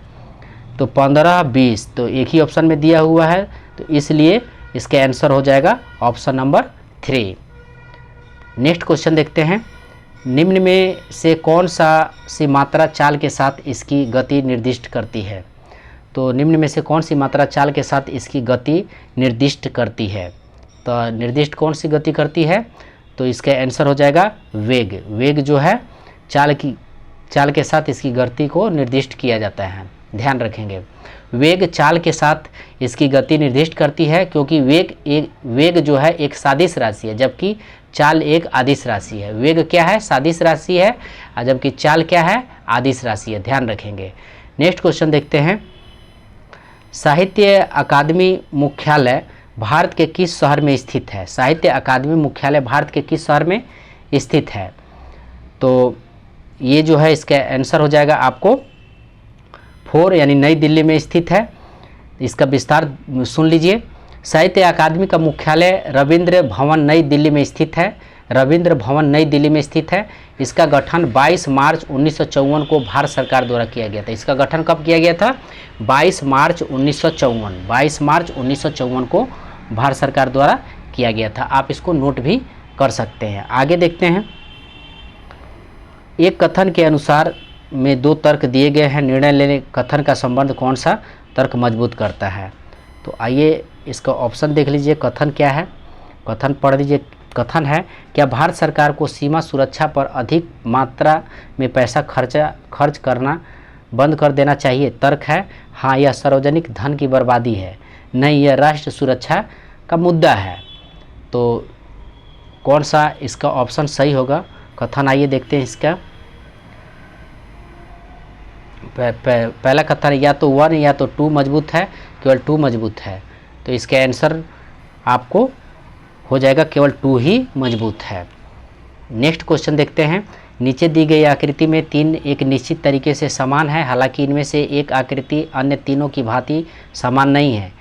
तो 15, 20 तो एक ही ऑप्शन में दिया हुआ है, तो इसलिए इसका आंसर हो जाएगा ऑप्शन नंबर 3। नेक्स्ट क्वेश्चन देखते हैं। निम्न में से कौन सी मात्रा चाल के साथ इसकी गति निर्दिष्ट करती है? तो निम्न में से कौन सी मात्रा चाल के साथ इसकी गति निर्दिष्ट करती है? तो निर्दिष्ट कौन सी गति करती है? तो इसका आंसर हो जाएगा वेग। वेग जो है चाल के साथ इसकी गति को निर्दिष्ट किया जाता है, ध्यान रखेंगे। वेग चाल के साथ इसकी गति निर्दिष्ट करती है, क्योंकि वेग जो है एक सादिश राशि है, जबकि चाल एक अदिश राशि है। वेग क्या है? सादिश राशि है, और जबकि चाल क्या है? अदिश राशि है, ध्यान रखेंगे। नेक्स्ट क्वेश्चन देखते हैं। साहित्य अकादमी मुख्यालय भारत के किस शहर में स्थित है? साहित्य अकादमी मुख्यालय भारत के किस शहर में स्थित है? तो ये जो है इसका आंसर हो जाएगा आपको 4, यानी नई दिल्ली में स्थित है। इसका विस्तार सुन लीजिए। साहित्य अकादमी का मुख्यालय रविंद्र भवन नई दिल्ली में स्थित है। रविंद्र भवन नई दिल्ली में स्थित है। इसका गठन 22 मार्च 1954 को भारत सरकार द्वारा किया गया था। इसका गठन कब किया गया था? 22 मार्च 1954। 22 मार्च 1954 को भारत सरकार द्वारा किया गया था। आप इसको नोट भी कर सकते हैं। आगे देखते हैं। एक कथन के अनुसार में 2 तर्क दिए गए हैं, निर्णय लेने कथन का संबंध कौन सा तर्क मजबूत करता है? तो आइए इसका ऑप्शन देख लीजिए। कथन क्या है? कथन पढ़ लीजिए। कथन है, क्या भारत सरकार को सीमा सुरक्षा पर अधिक मात्रा में पैसा खर्च करना बंद कर देना चाहिए? तर्क है, हाँ यह सार्वजनिक धन की बर्बादी है, नहीं यह राष्ट्र सुरक्षा का मुद्दा है। तो कौन सा इसका ऑप्शन सही होगा? कथन आइए देखते हैं इसका। पहला कथन या तो 1 या तो 2 मजबूत है, केवल 2 मजबूत है, तो इसका आंसर आपको हो जाएगा केवल 2 ही मजबूत है। नेक्स्ट क्वेश्चन देखते हैं। नीचे दी गई आकृति में 3 एक निश्चित तरीके से समान है, हालांकि इनमें से एक आकृति अन्य तीनों की भांति समान नहीं है।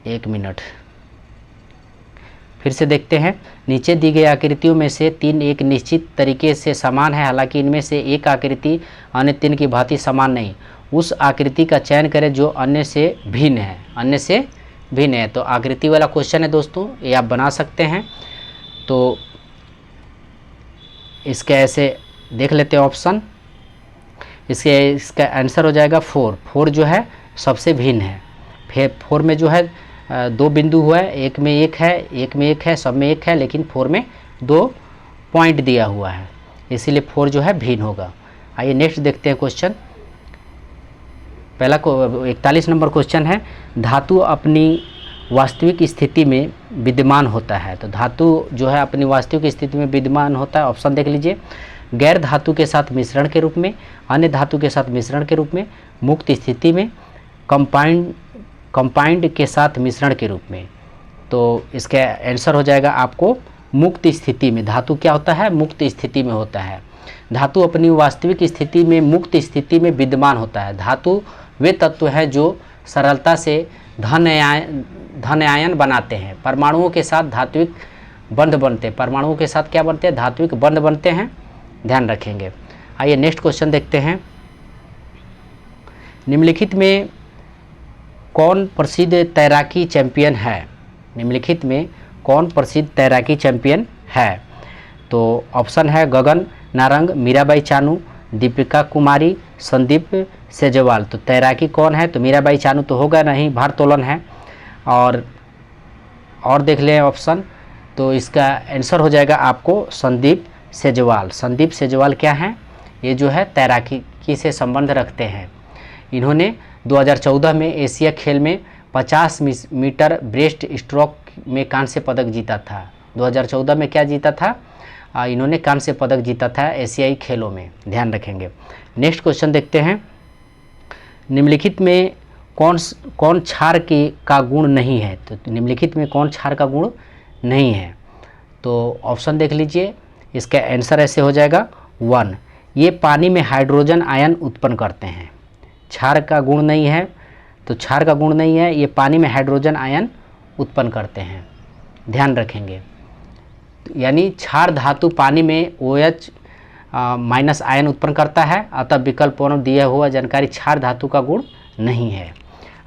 एक मिनट फिर से देखते हैं। नीचे दी गई आकृतियों में से 3 एक निश्चित तरीके से समान है, हालांकि इनमें से एक आकृति अन्य 3 की भांति समान नहीं। उस आकृति का चयन करें जो अन्य से भिन्न है। अन्य से भिन्न है, तो आकृति वाला क्वेश्चन है दोस्तों, ये आप बना सकते हैं। तो इसके ऐसे देख लेते हैं ऑप्शन। इसका आंसर हो जाएगा 4 जो है सबसे भिन्न है। 4 में जो है 2 बिंदु हुआ है, एक में एक है, सब में एक है, लेकिन 4 में 2 पॉइंट दिया हुआ है, इसीलिए 4 जो है भिन्न होगा। आइए नेक्स्ट देखते हैं क्वेश्चन। पहला 41 नंबर क्वेश्चन है, धातु अपनी वास्तविक स्थिति में विद्यमान होता है। तो धातु जो है अपनी वास्तविक स्थिति में विद्यमान होता है। ऑप्शन देख लीजिए। गैर धातु के साथ मिश्रण के रूप में, अन्य धातु के साथ मिश्रण के रूप में, मुक्त स्थिति में, कंपाउंड के साथ मिश्रण के रूप में। तो इसका आंसर हो जाएगा आपको मुक्त स्थिति में। धातु क्या होता है? मुक्त स्थिति में होता है। धातु अपनी वास्तविक स्थिति में मुक्त स्थिति में विद्यमान होता है। धातु वे तत्व हैं जो सरलता से धन आयन बनाते हैं। परमाणुओं के साथ धात्विक बंध बनते हैं। परमाणुओं के साथ क्या बनते हैं? धात्विक बंध बनते हैं, ध्यान रखेंगे। आइए नेक्स्ट क्वेश्चन देखते हैं। निम्नलिखित में कौन प्रसिद्ध तैराकी चैंपियन है? निम्नलिखित में कौन प्रसिद्ध तैराकी चैंपियन है? तो ऑप्शन है गगन नारंग, मीराबाई चानू, दीपिका कुमारी, संदीप सेजवाल। तो तैराकी कौन है? तो मीराबाई चानू तो होगा नहीं, भारोत्तोलन है। और देख लें ऑप्शन, तो इसका आंसर हो जाएगा आपको संदीप सेजवाल। संदीप सेजवाल क्या हैं? ये जो है तैराकी से संबंध रखते हैं। इन्होंने 2014 में एशिया खेल में 50 मीटर ब्रेस्ट स्ट्रोक में कांस्य पदक जीता था। 2014 में क्या जीता था? इन्होंने कांस्य पदक जीता था एशियाई खेलों में, ध्यान रखेंगे। नेक्स्ट क्वेश्चन देखते हैं। निम्नलिखित में कौन क्षार का गुण नहीं है? तो निम्नलिखित में कौन क्षार का गुण नहीं है? तो ऑप्शन देख लीजिए, इसका आंसर ऐसे हो जाएगा 1, ये पानी में हाइड्रोजन आयन उत्पन्न करते हैं। क्षार का गुण नहीं है, तो क्षार का गुण नहीं है, ये पानी में हाइड्रोजन आयन उत्पन्न करते हैं, ध्यान रखेंगे। यानी क्षार धातु पानी में OH माइनस आयन उत्पन्न करता है, अतः विकल्प वन दिया हुआ जानकारी क्षार धातु का गुण नहीं है।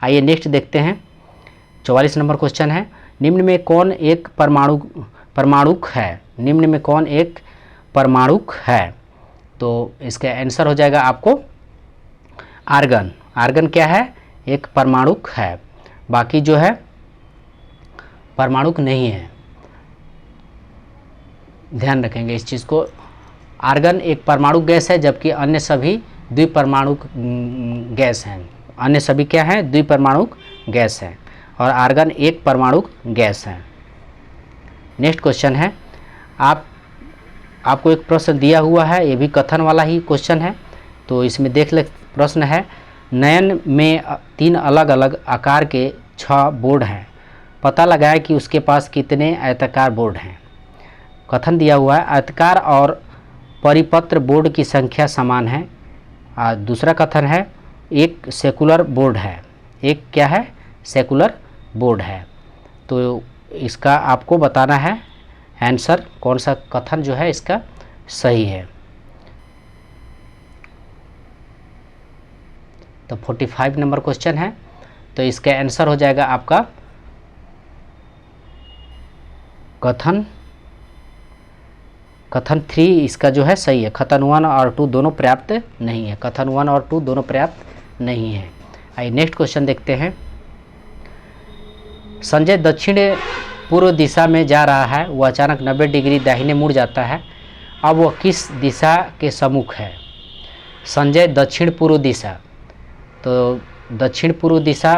आइए नेक्स्ट देखते हैं। 44 नंबर क्वेश्चन है, निम्न में कौन एक परमाणुक है? निम्न में कौन एक परमाणुक है? तो इसका आंसर हो जाएगा आपको आर्गन। आर्गन क्या है? एक परमाणुक है, बाकी जो है परमाणुक नहीं है, ध्यान रखेंगे इस चीज़ को। आर्गन एक परमाणुक गैस है, जबकि अन्य सभी द्विपरमाणुक गैस हैं। अन्य सभी क्या हैं? द्विपरमाणुक गैस हैं, और आर्गन एक परमाणुक गैस है। नेक्स्ट क्वेश्चन है, आपको एक प्रश्न दिया हुआ है, ये भी कथन वाला ही क्वेश्चन है, तो इसमें देख ले। प्रश्न है, नयन में 3 अलग अलग आकार के 6 बोर्ड हैं, पता लगाया कि उसके पास कितने आयताकार बोर्ड हैं। कथन दिया हुआ है, आयताकार और परिपत्र बोर्ड की संख्या समान है। दूसरा कथन है, एक सेकुलर बोर्ड है। एक क्या है? सेकुलर बोर्ड है। तो इसका आपको बताना है आंसर, कौन सा कथन जो है इसका सही है। तो 45 नंबर क्वेश्चन है, तो इसका आंसर हो जाएगा आपका कथन 3 इसका जो है सही है। कथन 1 और 2 दोनों पर्याप्त नहीं है। कथन 1 और 2 दोनों पर्याप्त नहीं है। आइए नेक्स्ट क्वेश्चन देखते हैं। संजय दक्षिण पूर्व दिशा में जा रहा है, वह अचानक 90 डिग्री दाहिने मुड़ जाता है, अब वह किस दिशा के सम्मुख है? संजय दक्षिण पूर्व दिशा, तो दक्षिण पूर्व दिशा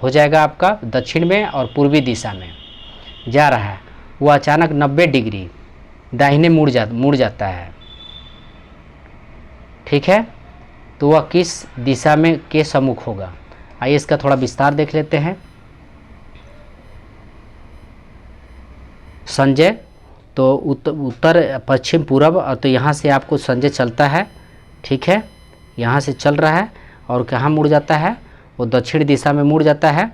हो जाएगा आपका दक्षिण में और पूर्वी दिशा में जा रहा है, वह अचानक 90 डिग्री दाहिने मुड़ जाता है, ठीक है। तो वह किस दिशा में के सम्मुख होगा? आइए इसका थोड़ा विस्तार देख लेते हैं। संजय तो उत्तर पश्चिम पूर्व, तो यहाँ से आपको संजय चलता है, ठीक है, यहाँ से चल रहा है और कहाँ मुड़ जाता है? वो दक्षिण दिशा में मुड़ जाता है।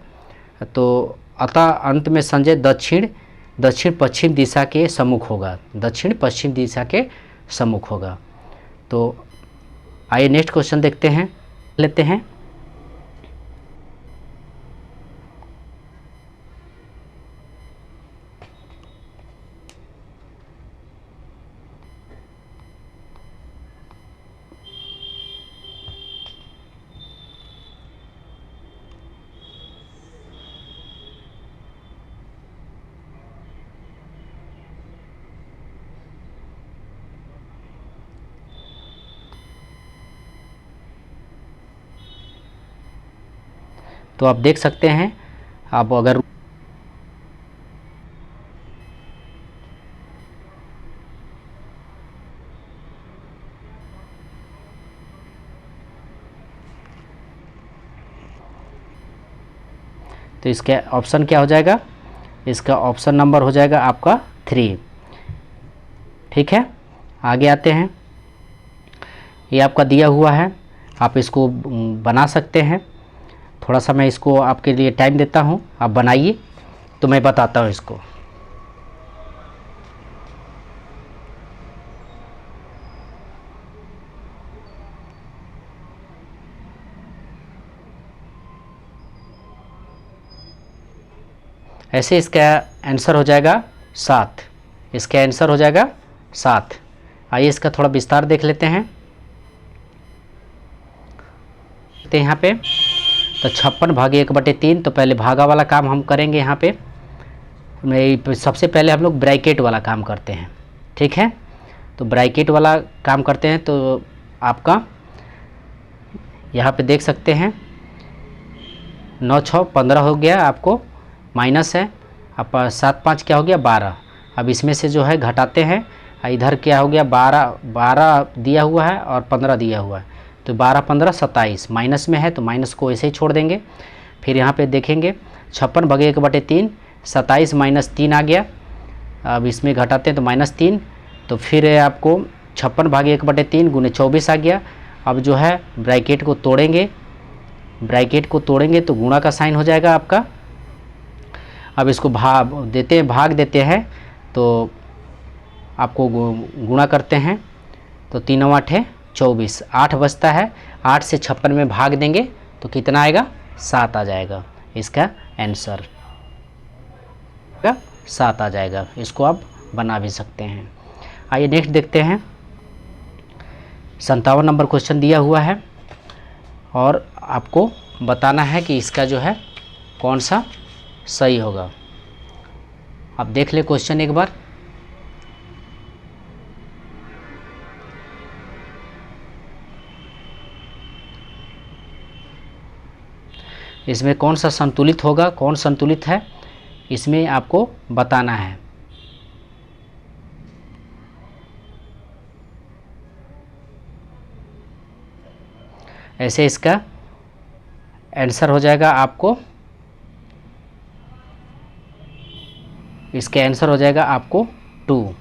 तो अतः अंत में संजय दक्षिण पश्चिम दिशा के सम्मुख होगा, दक्षिण पश्चिम दिशा के सम्मुख होगा। तो आइए नेक्स्ट क्वेश्चन देखते हैं। तो आप देख सकते हैं, आप अगर तो इसका ऑप्शन क्या हो जाएगा? इसका ऑप्शन नंबर हो जाएगा आपका 3, ठीक है। आगे आते हैं, ये आपका दिया हुआ है, आप इसको बना सकते हैं। थोड़ा सा मैं इसको आपके लिए टाइम देता हूँ, आप बनाइए तो मैं बताता हूँ इसको। ऐसे इसका आंसर हो जाएगा 7, इसका आंसर हो जाएगा 7। आइए इसका थोड़ा विस्तार देख लेते हैं। तो यहाँ पे तो 56 भागे 1/3, तो पहले भागा वाला काम हम करेंगे यहाँ पे। सबसे पहले हम लोग ब्रैकेट वाला काम करते हैं, ठीक है। तो ब्रैकेट वाला काम करते हैं तो आपका यहाँ पे देख सकते हैं 9 6 15 हो गया, आपको माइनस है, अब 7 5 क्या हो गया 12। अब इसमें से जो है घटाते हैं, इधर क्या हो गया 12 दिया हुआ है और 15 दिया हुआ है, तो 12 15 27 माइनस में है, तो माइनस को ऐसे ही छोड़ देंगे। फिर यहाँ पे देखेंगे 56 भागे 1/3, 27 माइनस 3 आ गया। अब इसमें घटाते हैं तो -3, तो फिर आपको 56 भागे 1/3 गुने 24 आ गया। अब जो है ब्रैकेट को तोड़ेंगे, ब्रैकेट को तोड़ेंगे तो गुणा का साइन हो जाएगा आपका। अब इसको भाग देते हैं तो आपको गुणा करते हैं तो 3 8 24, 8 बचता है, 8 से 56 में भाग देंगे तो कितना आएगा 7 आ जाएगा, इसका आंसर 7 आ जाएगा। इसको आप बना भी सकते हैं। आइए नेक्स्ट देखते हैं। 57 नंबर क्वेश्चन दिया हुआ है और आपको बताना है कि इसका जो है कौन सा सही होगा। आप देख ले क्वेश्चन एक बार। इसमें कौन सा संतुलित होगा, कौन संतुलित है, इसमें आपको बताना है। ऐसे इसका आंसर हो जाएगा आपको, इसका आंसर हो जाएगा आपको 2,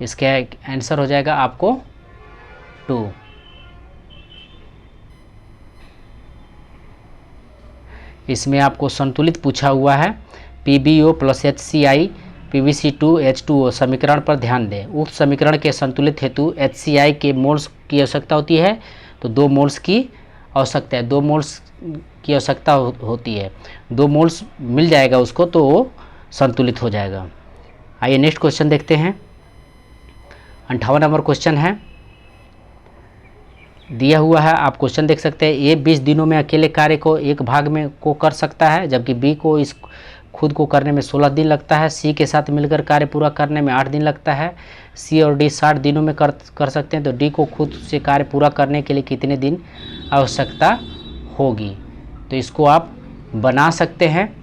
इसका आंसर हो जाएगा आपको 2। इसमें आपको संतुलित पूछा हुआ है, PbO + HCl PbC2H2O समीकरण पर ध्यान दें। उक्त समीकरण के संतुलित हेतु HCl के मोल्स की आवश्यकता होती है, तो 2 मोल्स की आवश्यकता है, 2 मोल्स की आवश्यकता होती है, 2 मोल्स मिल जाएगा उसको तो वो संतुलित हो जाएगा। आइए नेक्स्ट क्वेश्चन देखते हैं। 58 नंबर क्वेश्चन है, दिया हुआ है, आप क्वेश्चन देख सकते हैं। ए 20 दिनों में अकेले कार्य को एक भाग में को कर सकता है, जबकि बी को इस खुद को करने में 16 दिन लगता है। सी के साथ मिलकर कार्य पूरा करने में 8 दिन लगता है। सी और डी 60 दिनों में कर सकते हैं, तो डी को खुद से कार्य पूरा करने के लिए कितने दिन आवश्यकता होगी। तो इसको आप बना सकते हैं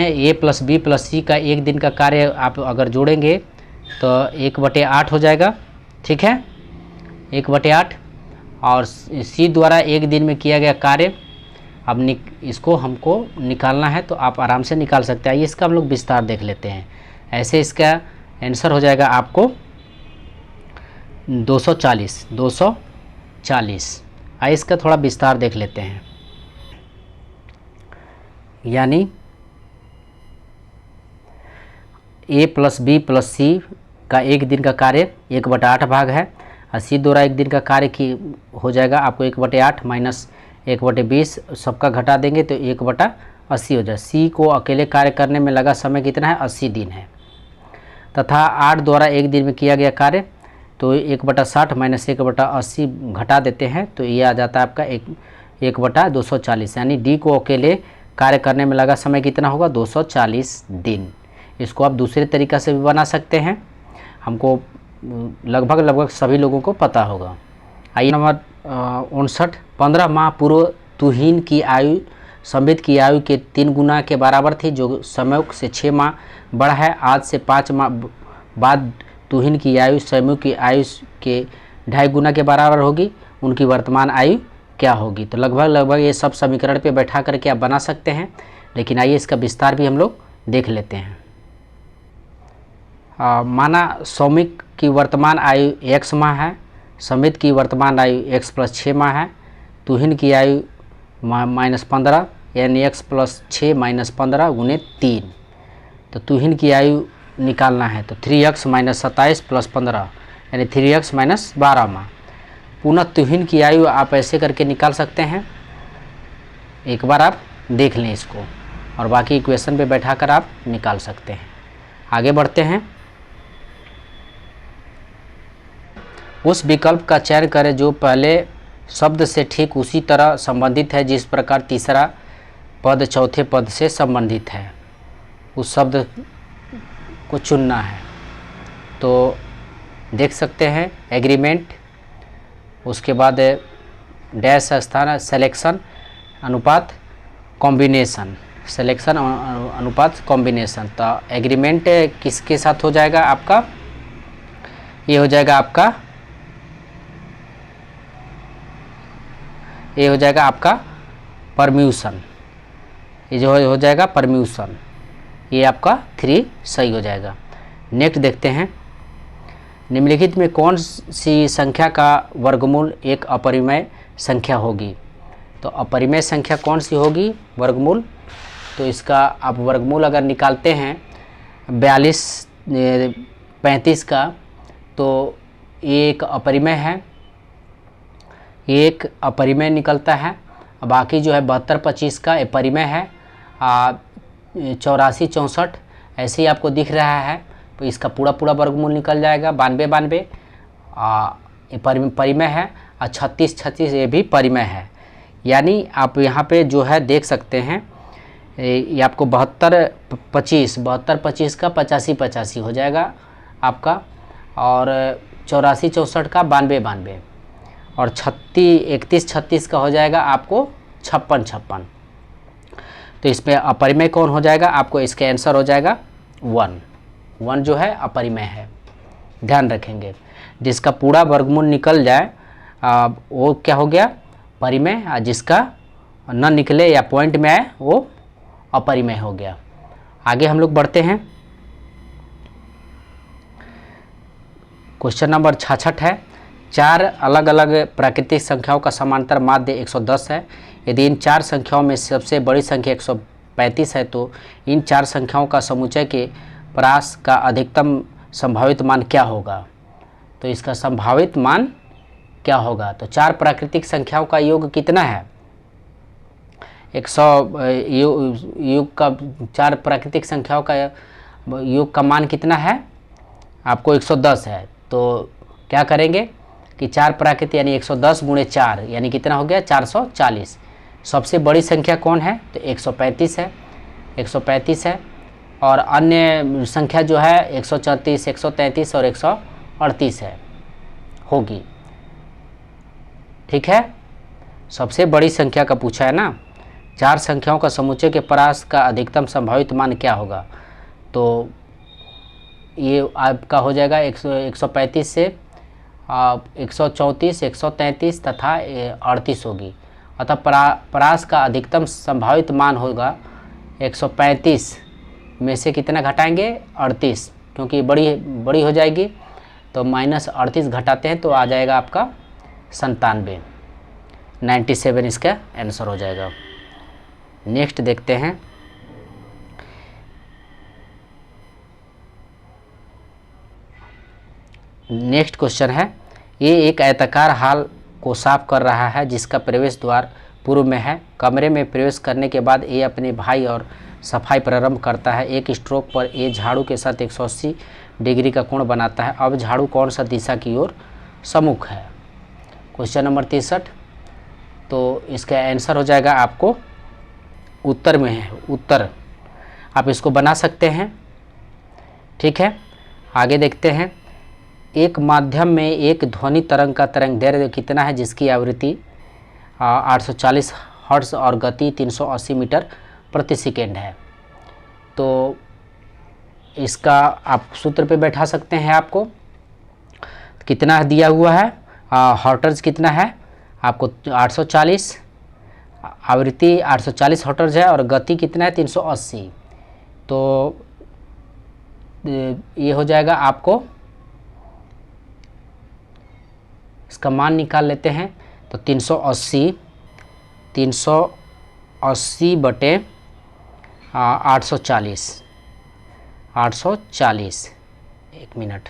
ए + बी + सी का एक दिन का कार्य आप अगर जोड़ेंगे तो 1/8 हो जाएगा, ठीक है, 1/8। और सी द्वारा एक दिन में किया गया कार्य अब इसको हमको निकालना है, तो आप आराम से निकाल सकते हैं। आइए इसका हम लोग विस्तार देख लेते हैं। ऐसे इसका आंसर हो जाएगा आपको 240। आइए इसका थोड़ा विस्तार देख लेते हैं। यानी ए + बी + सी का एक दिन का कार्य 1/8 भाग है, और सी द्वारा एक दिन का कार्य की हो जाएगा आपको 1/8 माइनस 1/20, सबका घटा देंगे तो 1/80 हो जाए। सी को अकेले कार्य करने में लगा समय कितना है 80 दिन है, तथा 8 द्वारा एक दिन में किया गया कार्य तो 1/60 माइनस 1/80 घटा देते हैं तो ये आ जाता है आपका 1/240। यानी डी को अकेले कार्य करने में लगा समय कितना होगा 240 दिन। इसको आप दूसरे तरीक़ा से भी बना सकते हैं, हमको लगभग सभी लोगों को पता होगा। आइए नंबर 59, 15 माह पूर्व तुहिन की आयु संबित की आयु के 3 गुना के बराबर थी, जो समूह से 6 माह बढ़ा है। आज से 5 माह बाद तुहिन की आयु समूह की आयु के 2.5 गुना के बराबर होगी, उनकी वर्तमान आयु क्या होगी। तो लगभग ये सब समीकरण पे बैठा करके आप बना सकते हैं, लेकिन आइए इसका विस्तार भी हम लोग देख लेते हैं। माना सौमिक की वर्तमान आयु x माह है, समित की वर्तमान आयु x + 6 माह है, तुहिन की आयु -15 यानी x + 6 - 15 गुने 3। तो तुहिन की आयु निकालना है तो 3x - 27 + 15 यानी 3x - 12 माह। पुनः तुहिन की आयु आप ऐसे करके निकाल सकते हैं, एक बार आप देख लें इसको, और बाकी इक्वेशन पे बैठाकर आप निकाल सकते हैं। आगे बढ़ते हैं। उस विकल्प का चयन करें जो पहले शब्द से ठीक उसी तरह संबंधित है जिस प्रकार तीसरा पद चौथे पद से संबंधित है। उस शब्द को चुनना है। तो देख सकते हैं एग्रीमेंट, उसके बाद डैश स्थान सिलेक्शन अनुपात कॉम्बिनेशन, सिलेक्शन अनुपात कॉम्बिनेशन। तो एग्रीमेंट किसके साथ हो जाएगा आपका, ये हो जाएगा आपका, ये हो जाएगा आपका परम्यूशन, ये जो हो जाएगा परम्यूशन, ये आपका 3 सही हो जाएगा। नेक्स्ट देखते हैं, निम्नलिखित में कौन सी संख्या का वर्गमूल एक अपरिमेय संख्या होगी। तो अपरिमेय संख्या कौन सी होगी वर्गमूल, तो इसका आप वर्गमूल अगर निकालते हैं 42 35 का, तो ये एक अपरिमेय है, ये एक अपरिमेय निकलता है। बाकी जो है 72 25 का ये परिमेय है, 84 64 ऐसे ही आपको दिख रहा है, तो इसका पूरा वर्गमूल निकल जाएगा 92 92 ये परिमेय है, और 36 36 ये भी परिमेय है। यानी आप यहाँ पे जो है देख सकते हैं, ये आपको 72 25 का 85 85 हो जाएगा आपका, और 84 64 का 92 92, और 31 36 का हो जाएगा आपको 56 56। तो इसमें अपरिमेय कौन हो जाएगा, आपको इसका आंसर हो जाएगा 1 जो है अपरिमेय है, ध्यान रखेंगे। जिसका पूरा वर्गमूल निकल जाए वो क्या हो गया परिमेय, और जिसका न निकले या पॉइंट में आए वो अपरिमेय हो गया। आगे हम लोग बढ़ते हैं, क्वेश्चन नंबर 66 है, 4 अलग अलग प्राकृतिक संख्याओं का समांतर माध्य 110 है। यदि इन 4 संख्याओं में सबसे बड़ी संख्या 135 है तो इन 4 संख्याओं का समुच्चय के परास का अधिकतम संभावित मान क्या होगा। तो इसका संभावित मान क्या होगा, तो 4 प्राकृतिक संख्याओं का योग कितना है, 100 योग का 4 प्राकृतिक संख्याओं का योग का मान कितना है, आपको 110 है। तो क्या करेंगे कि 4 प्राकृत यानी 110 गुणे 4 यानी कितना हो गया 440। सबसे बड़ी संख्या कौन है, तो 135 है, 135 है, और अन्य संख्या जो है 134 133 और 138 है होगी। ठीक है, सबसे बड़ी संख्या का पूछा है ना, 4 संख्याओं का समुच्चय के परास का अधिकतम संभावित मान क्या होगा। तो ये आपका हो जाएगा 135 से 134 133 तथा 38 होगी, अतः परास का अधिकतम संभावित मान होगा 135 में से कितना घटाएंगे 38, क्योंकि बड़ी हो जाएगी, तो -38 घटाते हैं तो आ जाएगा आपका 97 इसका आंसर हो जाएगा। नेक्स्ट देखते हैं, नेक्स्ट क्वेश्चन है, ये एक आयताकार हॉल को साफ कर रहा है जिसका प्रवेश द्वार पूर्व में है। कमरे में प्रवेश करने के बाद ये अपने भाई और सफाई प्रारंभ करता है। एक स्ट्रोक पर ये झाड़ू के साथ 180 डिग्री का कोण बनाता है। अब झाड़ू कौन सा दिशा की ओर सम्मुख है। क्वेश्चन नंबर 63, तो इसका आंसर हो जाएगा आपको उत्तर में है, उत्तर। आप इसको बना सकते हैं, ठीक है। आगे देखते हैं, एक माध्यम में एक ध्वनि तरंग का तरंग दैर्घ्य कितना है जिसकी आवृत्ति 840 हर्ट्ज और गति 380 मीटर प्रति सेकेंड है। तो इसका आप सूत्र पे बैठा सकते हैं। आपको कितना दिया हुआ है, हर्ट्ज कितना है आपको 840, आवृत्ति 840 हर्ट्ज है और गति कितना है 380। तो ये हो जाएगा, आपको इसका मान निकाल लेते हैं। तो 380 बटे 840, 1 मिनट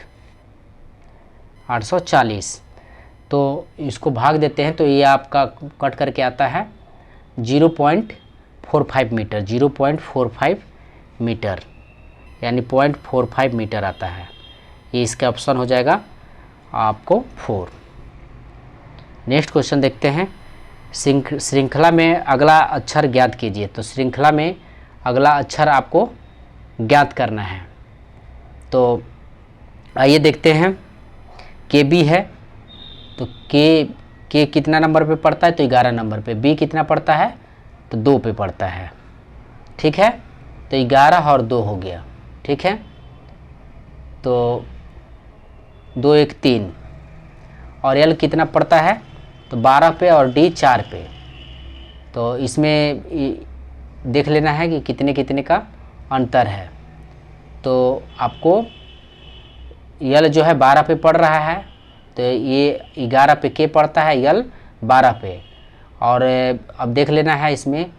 840, तो इसको भाग देते हैं तो ये आपका कट करके आता है 0.45 मीटर, 0.45 मीटर यानी 0.45 मीटर आता है। ये इसका ऑप्शन हो जाएगा आपको 4। नेक्स्ट क्वेश्चन देखते हैं, श्रृंखला में अगला अक्षर ज्ञात कीजिए। तो श्रृंखला में अगला अक्षर आपको ज्ञात करना है। तो आइए देखते हैं। के बी है तो के कितना नंबर पे पड़ता है, तो 11 नंबर पे। बी कितना पड़ता है, तो 2 पे पड़ता है। ठीक है, तो 11 और 2 हो गया। ठीक है, तो 2 1 3। और एल कितना पड़ता है, तो 12 पे और डी 4 पे। तो इसमें देख लेना है कि कितने कितने का अंतर है। तो आपको यल जो है 12 पे पड़ रहा है, तो ये 11 पे के पड़ता है, यल 12 पे। और अब देख लेना है इसमें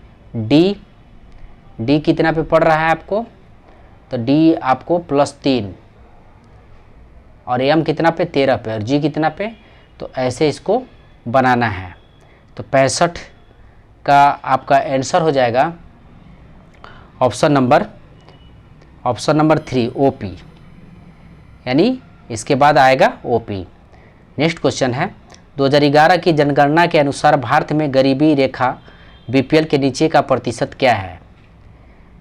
डी कितना पे पड़ रहा है आपको, तो डी आपको +3 और एम कितना पे 13 पे और जी कितना पे। तो ऐसे इसको बनाना है। तो 65 का आपका आंसर हो जाएगा ऑप्शन नंबर 3 OP, यानी इसके बाद आएगा OP। नेक्स्ट क्वेश्चन है 2011 की जनगणना के अनुसार भारत में गरीबी रेखा BPL के नीचे का प्रतिशत क्या है।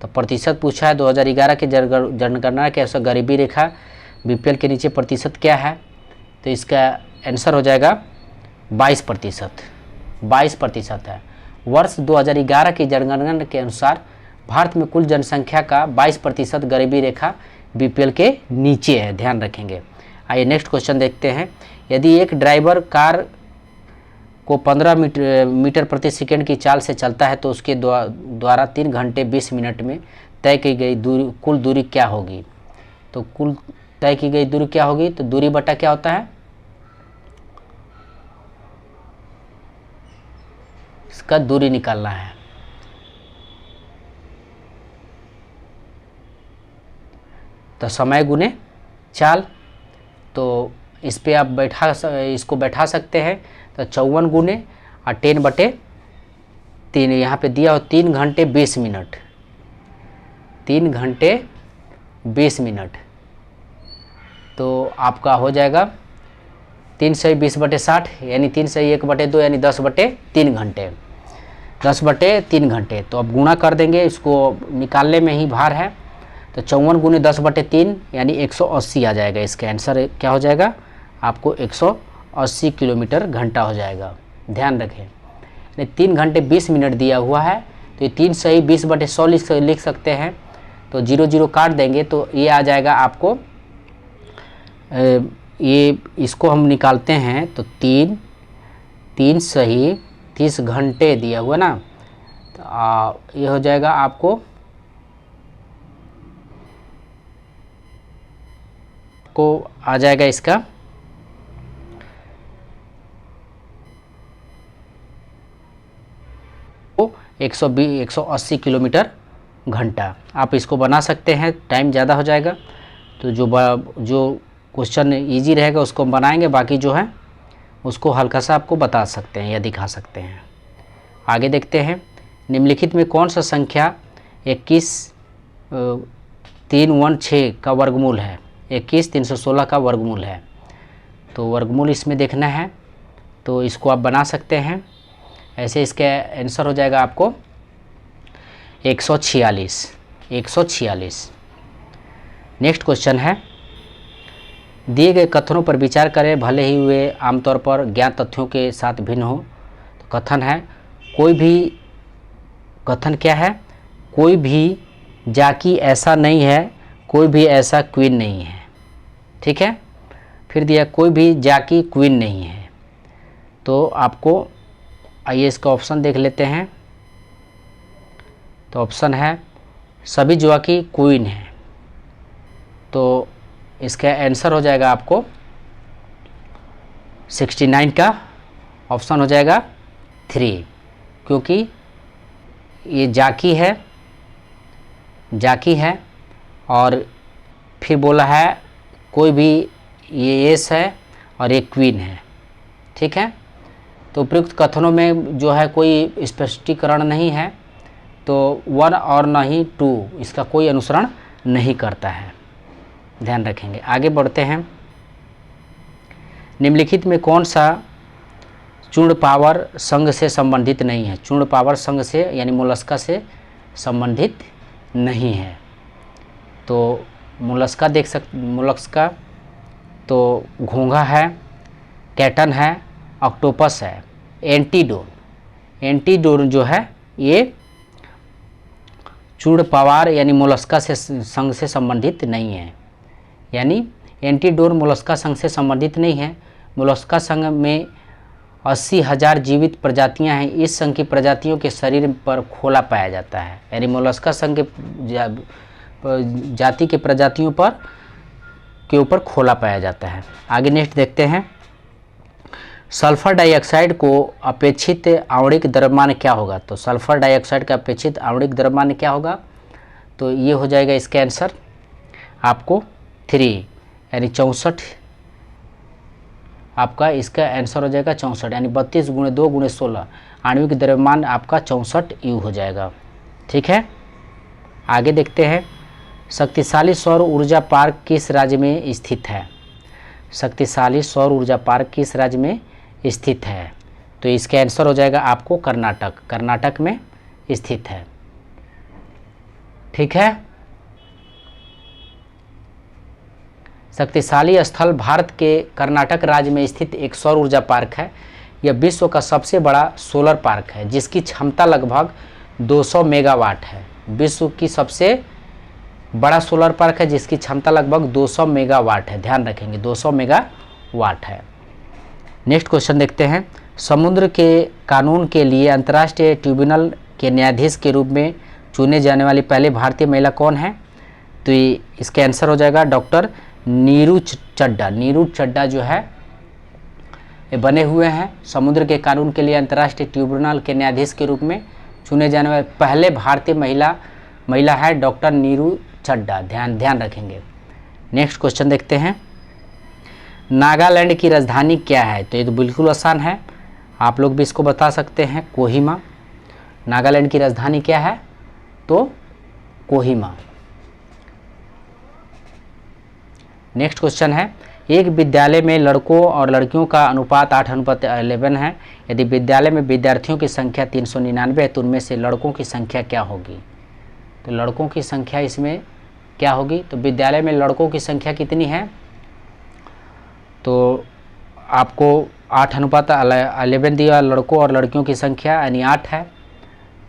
तो प्रतिशत पूछा है 2011 के जनगणना के अनुसार गरीबी रेखा BPL के नीचे प्रतिशत क्या है। तो इसका आंसर हो जाएगा 22% है। वर्ष 2011 की जनगणना के अनुसार भारत में कुल जनसंख्या का 22% गरीबी रेखा BPL के नीचे है, ध्यान रखेंगे। आइए नेक्स्ट क्वेश्चन देखते हैं। यदि एक ड्राइवर कार को 15 मीटर प्रति सेकंड की चाल से चलता है तो उसके द्वारा 3 घंटे 20 मिनट में तय की गई कुल दूरी क्या होगी। तो कुल तय की गई दूरी क्या होगी, तो दूरी बटा क्या होता है, इसका दूरी निकालना है। तो समय गुने चाल, तो इस पे आप इसको बैठा सकते हैं। तो 54 गुने 10/3, यहाँ पे दिया हो 3 घंटे 20 मिनट, 3 घंटे 20 मिनट। तो आपका हो जाएगा 3 सही 20/60, यानी 3 सही 1/2, यानी 10/3 घंटे, 10/3 घंटे। तो अब गुणा कर देंगे, इसको निकालने में ही भार है। तो 54 गुने 10/3 यानी 180 आ जाएगा। इसका आंसर क्या हो जाएगा, आपको 180 किलोमीटर घंटा हो जाएगा। ध्यान रखें, 3 घंटे 20 मिनट दिया हुआ है, तो ये 3 सही 20/100 लिख सकते हैं। तो 0 0 काट देंगे तो ये आ जाएगा आपको, ये इसको हम निकालते हैं तो 3 सही 30 घंटे दिया हुआ ना, तो ये हो जाएगा आपको आ जाएगा इसका 180 किलोमीटर घंटा। आप इसको बना सकते हैं, टाइम ज़्यादा हो जाएगा। तो जो क्वेश्चन इजी रहेगा उसको हम बनाएंगे, बाकी जो है उसको हल्का सा आपको बता सकते हैं या दिखा सकते हैं। आगे देखते हैं, निम्नलिखित में कौन सा संख्या 21,316 का वर्गमूल है। 21,316 का वर्गमूल है। तो वर्गमूल इसमें देखना है, तो इसको आप बना सकते हैं ऐसे। इसका आंसर हो जाएगा आपको 146। नेक्स्ट क्वेश्चन है, दिए गए कथनों पर विचार करें, भले ही वे आमतौर पर ज्ञात तथ्यों के साथ भिन्न हो। तो कथन है, कथन क्या है, कोई भी जाकी ऐसा नहीं है, कोई भी ऐसा क्वीन नहीं है। ठीक है, फिर दिया कोई भी जाकी क्वीन नहीं है। तो आपको आइए इसका ऑप्शन देख लेते हैं। तो ऑप्शन है सभी जॉकी क्वीन है। तो इसका आंसर हो जाएगा आपको 69 का ऑप्शन हो जाएगा 3, क्योंकि ये जाकी है और फिर बोला है कोई भी ये एस है और एक क्वीन है। ठीक है, तो उपयुक्त कथनों में जो है कोई स्पष्टीकरण नहीं है, तो 1 और ना ही 2 इसका कोई अनुसरण नहीं करता है, ध्यान रखेंगे। आगे बढ़ते हैं, निम्नलिखित में कौन सा चूर्ण पावर संघ से संबंधित नहीं है। चूर्ण पावर संघ से यानी मोलस्का से संबंधित नहीं है। तो मोलस्का देख सकते, मोलस्का तो घोंघा है, कैटन है, ऑक्टोपस है। एंटीडोर जो है ये चूड़पवार यानी मोलस्का से संघ से संबंधित नहीं है, यानी एंटीडोर मोलस्का संघ से संबंधित नहीं है। मोलस्का संघ में 80,000 जीवित प्रजातियां हैं। इस संघ की प्रजातियों के शरीर पर खोला पाया जाता है, यानी मोलस्का संघ के जाति के प्रजातियों पर के ऊपर खोला पाया जाता है। आगे नेक्स्ट देखते हैं, सल्फर डाइऑक्साइड को अपेक्षित आणविक द्रव्यमान क्या होगा। तो सल्फर डाइऑक्साइड का अपेक्षित आणविक द्रव्यमान क्या होगा, तो ये हो जाएगा इसका आंसर आपको 3 यानी 64। आपका इसका आंसर हो जाएगा 64 यानी 32 × 2 × 16 आणविक द्रव्यमान आपका 64 U हो जाएगा। ठीक है, आगे देखते हैं, शक्तिशाली सौर ऊर्जा पार्क किस राज्य में स्थित है। शक्तिशाली सौर ऊर्जा पार्क किस राज्य में स्थित है, तो इसका आंसर हो जाएगा आपको कर्नाटक। कर्नाटक में स्थित है। ठीक है, शक्तिशाली स्थल भारत के कर्नाटक राज्य में स्थित एक सौर ऊर्जा पार्क है। यह विश्व का सबसे बड़ा सोलर पार्क है जिसकी क्षमता लगभग 200 मेगावाट है। विश्व की सबसे बड़ा सोलर पार्क है जिसकी क्षमता लगभग 200 मेगावाट है, ध्यान रखेंगे 200 मेगावाट है। नेक्स्ट क्वेश्चन देखते हैं, समुद्र के कानून के लिए अंतर्राष्ट्रीय ट्रिब्यूनल के न्यायाधीश के रूप में चुने जाने वाली पहले भारतीय महिला कौन है, तो इसका आंसर हो जाएगा डॉक्टर नीरू चड्ढा। नीरू चड्ढा जो है ये बने हुए हैं समुद्र के कानून के लिए अंतर्राष्ट्रीय ट्रिब्यूनल के न्यायाधीश के रूप में चुने जाने वाले पहले भारतीय महिला है डॉक्टर नीरू चड्ढा, ध्यान रखेंगे। नेक्स्ट क्वेश्चन देखते हैं, नागालैंड की राजधानी क्या है, तो ये तो बिल्कुल आसान है, आप लोग भी इसको बता सकते हैं, कोहिमा। नागालैंड की राजधानी क्या है, तो कोहिमा। नेक्स्ट क्वेश्चन है, एक विद्यालय में लड़कों और लड़कियों का अनुपात 8:11 है। यदि विद्यालय में विद्यार्थियों की संख्या 399 है तो उनमें से लड़कों की संख्या क्या होगी, तो लड़कों की संख्या इसमें क्या होगी, तो विद्यालय में लड़कों की संख्या कितनी है, तो आपको 8:11 दिया लड़कों और लड़कियों की संख्या यानी 8 है,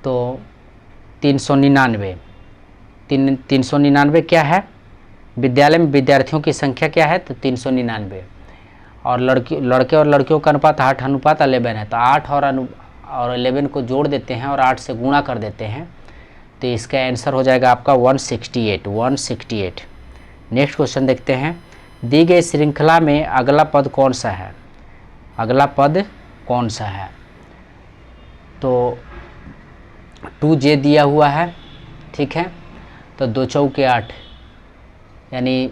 तो 399 क्या है, विद्यालय में विद्यार्थियों की संख्या क्या है, तो 399 और लड़के और लड़कियों का अनुपात 8:11 है, तो 8 और 11 को जोड़ देते हैं और 8 से गुणा कर देते हैं, तो इसका आंसर हो जाएगा आपका 168। नेक्स्ट क्वेश्चन देखते हैं, दी गई श्रृंखला में अगला पद कौन सा है, अगला पद कौन सा है, तो 2J दिया हुआ है। ठीक है, तो 2 चौके 8 यानी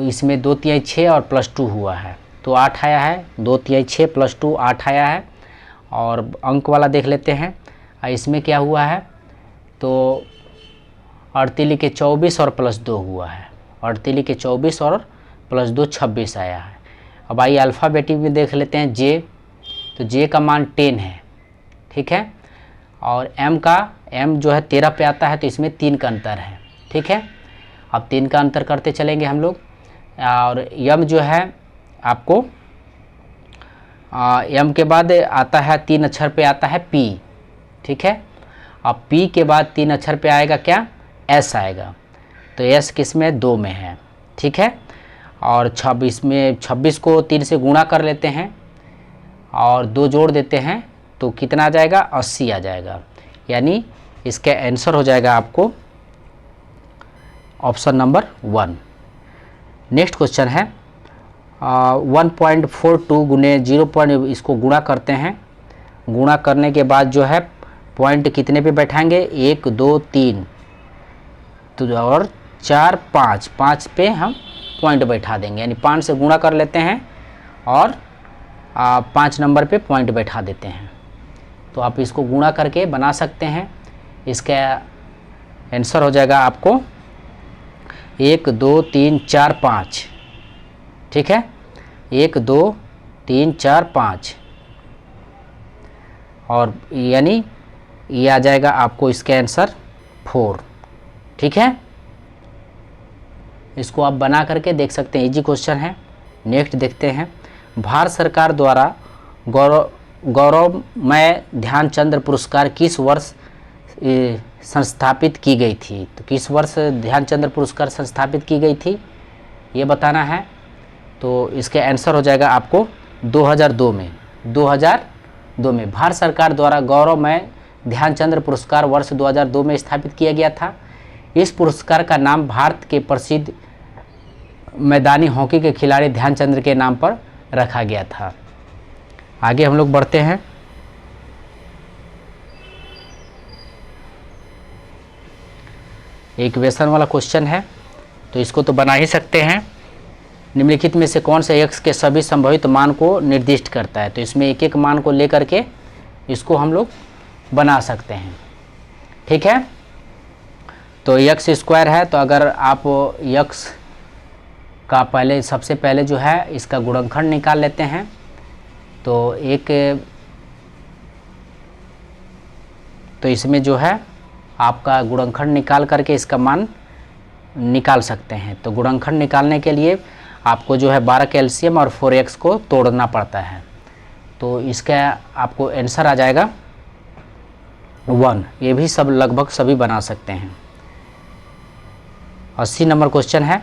इसमें 2 तिहाई 6 और +2 हुआ है, तो 8 आया है, 2 तिहाई 6 +2 8 आया है। और अंक वाला देख लेते हैं, इसमें क्या हुआ है, तो 38 के 24 और +2 हुआ है, 38 के 24 और +2 26 आया है। अब आइए अल्फ़ाबेटिक में देख लेते हैं, J, तो J का मान 10 है। ठीक है, और M जो है 13 पे आता है, तो इसमें 3 का अंतर है। ठीक है, अब 3 का अंतर करते चलेंगे हम लोग। और M जो है आपको M के बाद आता है 3 अक्षर पे आता है P। ठीक है, अब P के बाद 3 अक्षर पे आएगा क्या, S आएगा, तो S किस में, 2 में है। ठीक है, और 26 को 3 से गुणा कर लेते हैं और 2 जोड़ देते हैं, तो कितना आ जाएगा, 80 आ जाएगा, यानी इसका आंसर हो जाएगा आपको ऑप्शन नंबर 1। नेक्स्ट क्वेश्चन है 1.42 गुने 0. इसको गुणा करते हैं, गुणा करने के बाद जो है पॉइंट कितने पे बैठाएंगे, 1 2 3 तो और 4 5 पे हम पॉइंट बैठा देंगे, यानी 5 से गुणा कर लेते हैं और 5 नंबर पे पॉइंट बैठा देते हैं। तो आप इसको गुणा करके बना सकते हैं, इसका आंसर हो जाएगा आपको 1 2 3 4 5। ठीक है, 1 2 3 4 5 और यानी ये आ जाएगा आपको इसका आंसर 4। ठीक है, इसको आप बना करके देख सकते हैं, इजी क्वेश्चन है। नेक्स्ट देखते हैं, भारत सरकार द्वारा गौरवमय ध्यानचंद्र पुरस्कार किस वर्ष संस्थापित की गई थी? तो किस वर्ष ध्यानचंद्र पुरस्कार संस्थापित की गई थी ये बताना है। तो इसके आंसर हो जाएगा आपको 2002 में। 2002 में भारत सरकार द्वारा गौरवमय ध्यानचंद्र पुरस्कार वर्ष 2002 में स्थापित किया गया था। इस पुरस्कार का नाम भारत के प्रसिद्ध मैदानी हॉकी के खिलाड़ी ध्यानचंद्र के नाम पर रखा गया था। आगे हम लोग बढ़ते हैं। एक इक्वेशन वाला क्वेश्चन है, तो इसको तो बना ही सकते हैं। निम्नलिखित में से कौन सा x के सभी संभावित मान को निर्दिष्ट करता है? तो इसमें एक एक मान को लेकर के इसको हम लोग बना सकते हैं। ठीक है, तो x स्क्वायर है, तो अगर आप x का पहले सबसे पहले जो है इसका गुणनखंड निकाल लेते हैं। तो इसमें जो है आपका गुणनखंड निकाल करके इसका मान निकाल सकते हैं। तो गुणनखंड निकालने के लिए आपको जो है 12 का एलसीएम और 4x को तोड़ना पड़ता है। तो इसका आपको आंसर आ जाएगा 1। ये भी सब लगभग सभी बना सकते हैं। 80 नंबर क्वेश्चन है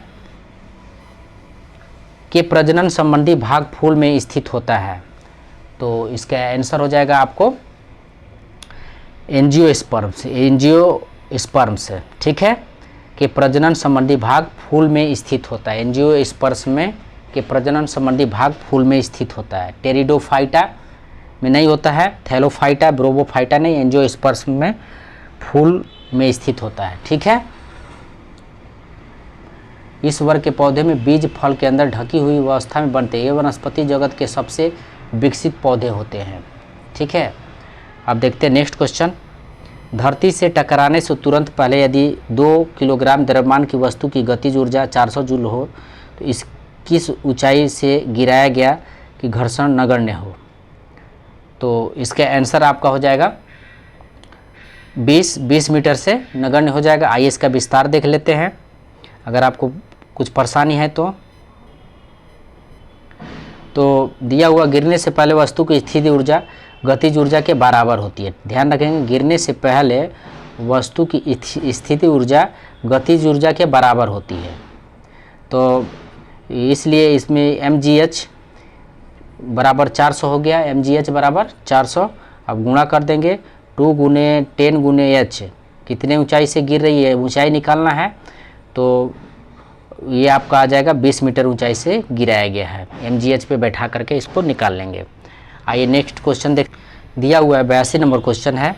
कि प्रजनन संबंधी भाग फूल में स्थित होता है। तो इसका आंसर हो जाएगा आपको एंजियोस्पर्म्स। ठीक है, कि प्रजनन संबंधी भाग फूल में स्थित होता है। एंजियोस्पर्म्स में के प्रजनन संबंधी भाग फूल में स्थित होता है। टेरिडोफाइटा में नहीं होता है, थैलोफाइटा, ब्रोबोफाइटा नहीं, एंजियोस्पर्म्स में फूल में स्थित होता है। ठीक है, इस वर्ग के पौधे में बीज फल के अंदर ढकी हुई अवस्था में बनते हैं। ये वनस्पति जगत के सबसे विकसित पौधे होते हैं। ठीक है, अब देखते हैं नेक्स्ट क्वेश्चन। धरती से टकराने से तुरंत पहले यदि 2 किलोग्राम द्रव्यमान की वस्तु की गतिज ऊर्जा 400 जूल हो तो इस किस ऊंचाई से गिराया गया कि घर्षण नगण्य हो? तो इसका आंसर आपका हो जाएगा 20 मीटर से नगण्य हो जाएगा। आइए इसका विस्तार देख लेते हैं, अगर आपको कुछ परेशानी है तो दिया हुआ गिरने से पहले वस्तु की स्थिति ऊर्जा गतिज ऊर्जा के बराबर होती है। ध्यान रखेंगे, गिरने से पहले वस्तु की स्थिति ऊर्जा गतिज ऊर्जा के बराबर होती है। तो इसलिए इसमें mgh बराबर 400 हो गया। mgh बराबर 400। अब गुणा कर देंगे 2 गुने 10 गुने h, कितने ऊंचाई से गिर रही है ऊंचाई निकालना है। तो ये आपका आ जाएगा 20 मीटर ऊंचाई से गिराया गया है। mgh पे बैठा करके इसको निकाल लेंगे। आइए नेक्स्ट क्वेश्चन देख। दिया हुआ है 82 नंबर क्वेश्चन है,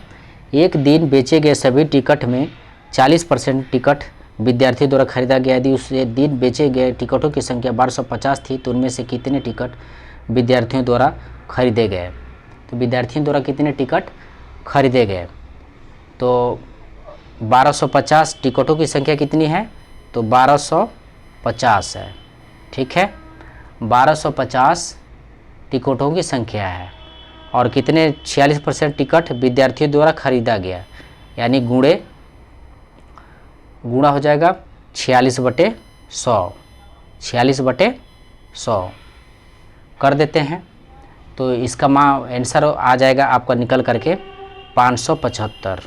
एक दिन बेचे गए सभी टिकट में 40% टिकट विद्यार्थियों द्वारा खरीदा गया। यदि उस दिन बेचे गए टिकटों की संख्या 1250 थी तो उनमें से कितने टिकट विद्यार्थियों द्वारा खरीदे गए? तो विद्यार्थियों द्वारा कितने टिकट खरीदे गए? तो 1250 टिकटों की संख्या कितनी है? तो 1250 है। ठीक है, 1250 टिकटों की संख्या है और कितने 46% टिकट विद्यार्थियों द्वारा खरीदा गया, यानी गुणा हो जाएगा 46/100। 46/100 कर देते हैं तो इसका आंसर आ जाएगा आपका निकल करके 575।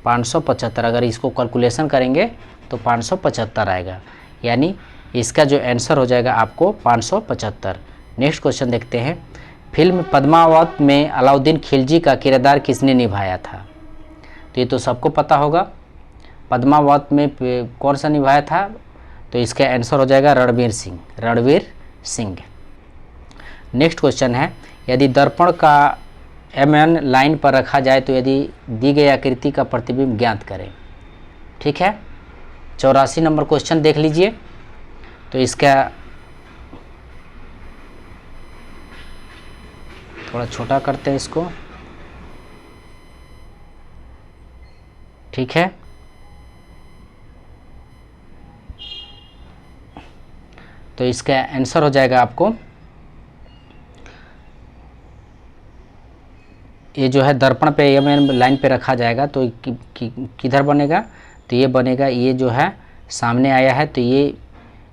575 अगर इसको कैलकुलेशन करेंगे तो 575 आएगा, यानी इसका जो आंसर हो जाएगा आपको 575। नेक्स्ट क्वेश्चन देखते हैं। फिल्म पद्मावत में अलाउद्दीन खिलजी का किरदार किसने निभाया था? तो ये तो सबको पता होगा, पद्मावत में कौन सा निभाया था? तो इसका आंसर हो जाएगा रणवीर सिंह। नेक्स्ट क्वेश्चन है, यदि दर्पण का MN लाइन पर रखा जाए तो यदि दी गई आकृति का प्रतिबिंब ज्ञात करें। ठीक है, 84 नंबर क्वेश्चन देख लीजिए। तो इसका थोड़ा छोटा करते हैं इसको। ठीक है, तो इसका आंसर हो जाएगा आपको ये जो है दर्पण पे ये में लाइन पे रखा जाएगा तो किधर बनेगा, तो ये बनेगा, ये जो है सामने आया है तो ये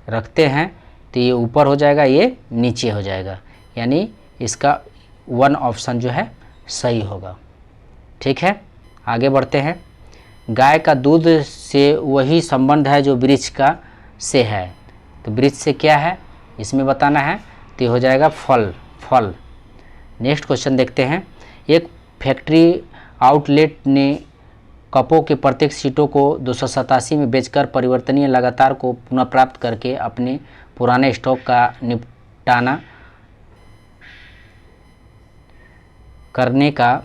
रखते हैं तो ये ऊपर हो जाएगा, ये नीचे हो जाएगा, यानी इसका 1 ऑप्शन जो है सही होगा। ठीक है, आगे बढ़ते हैं। गाय का दूध से वही संबंध है जो वृक्ष का से है, तो वृक्ष से क्या है इसमें बताना है, तो हो जाएगा फल। फल। नेक्स्ट क्वेश्चन देखते हैं। एक फैक्ट्री आउटलेट ने कपों के प्रत्येक सीटों को 287 में बेचकर परिवर्तनीय लगातार को पुनः प्राप्त करके अपने पुराने स्टॉक का निपटाना करने का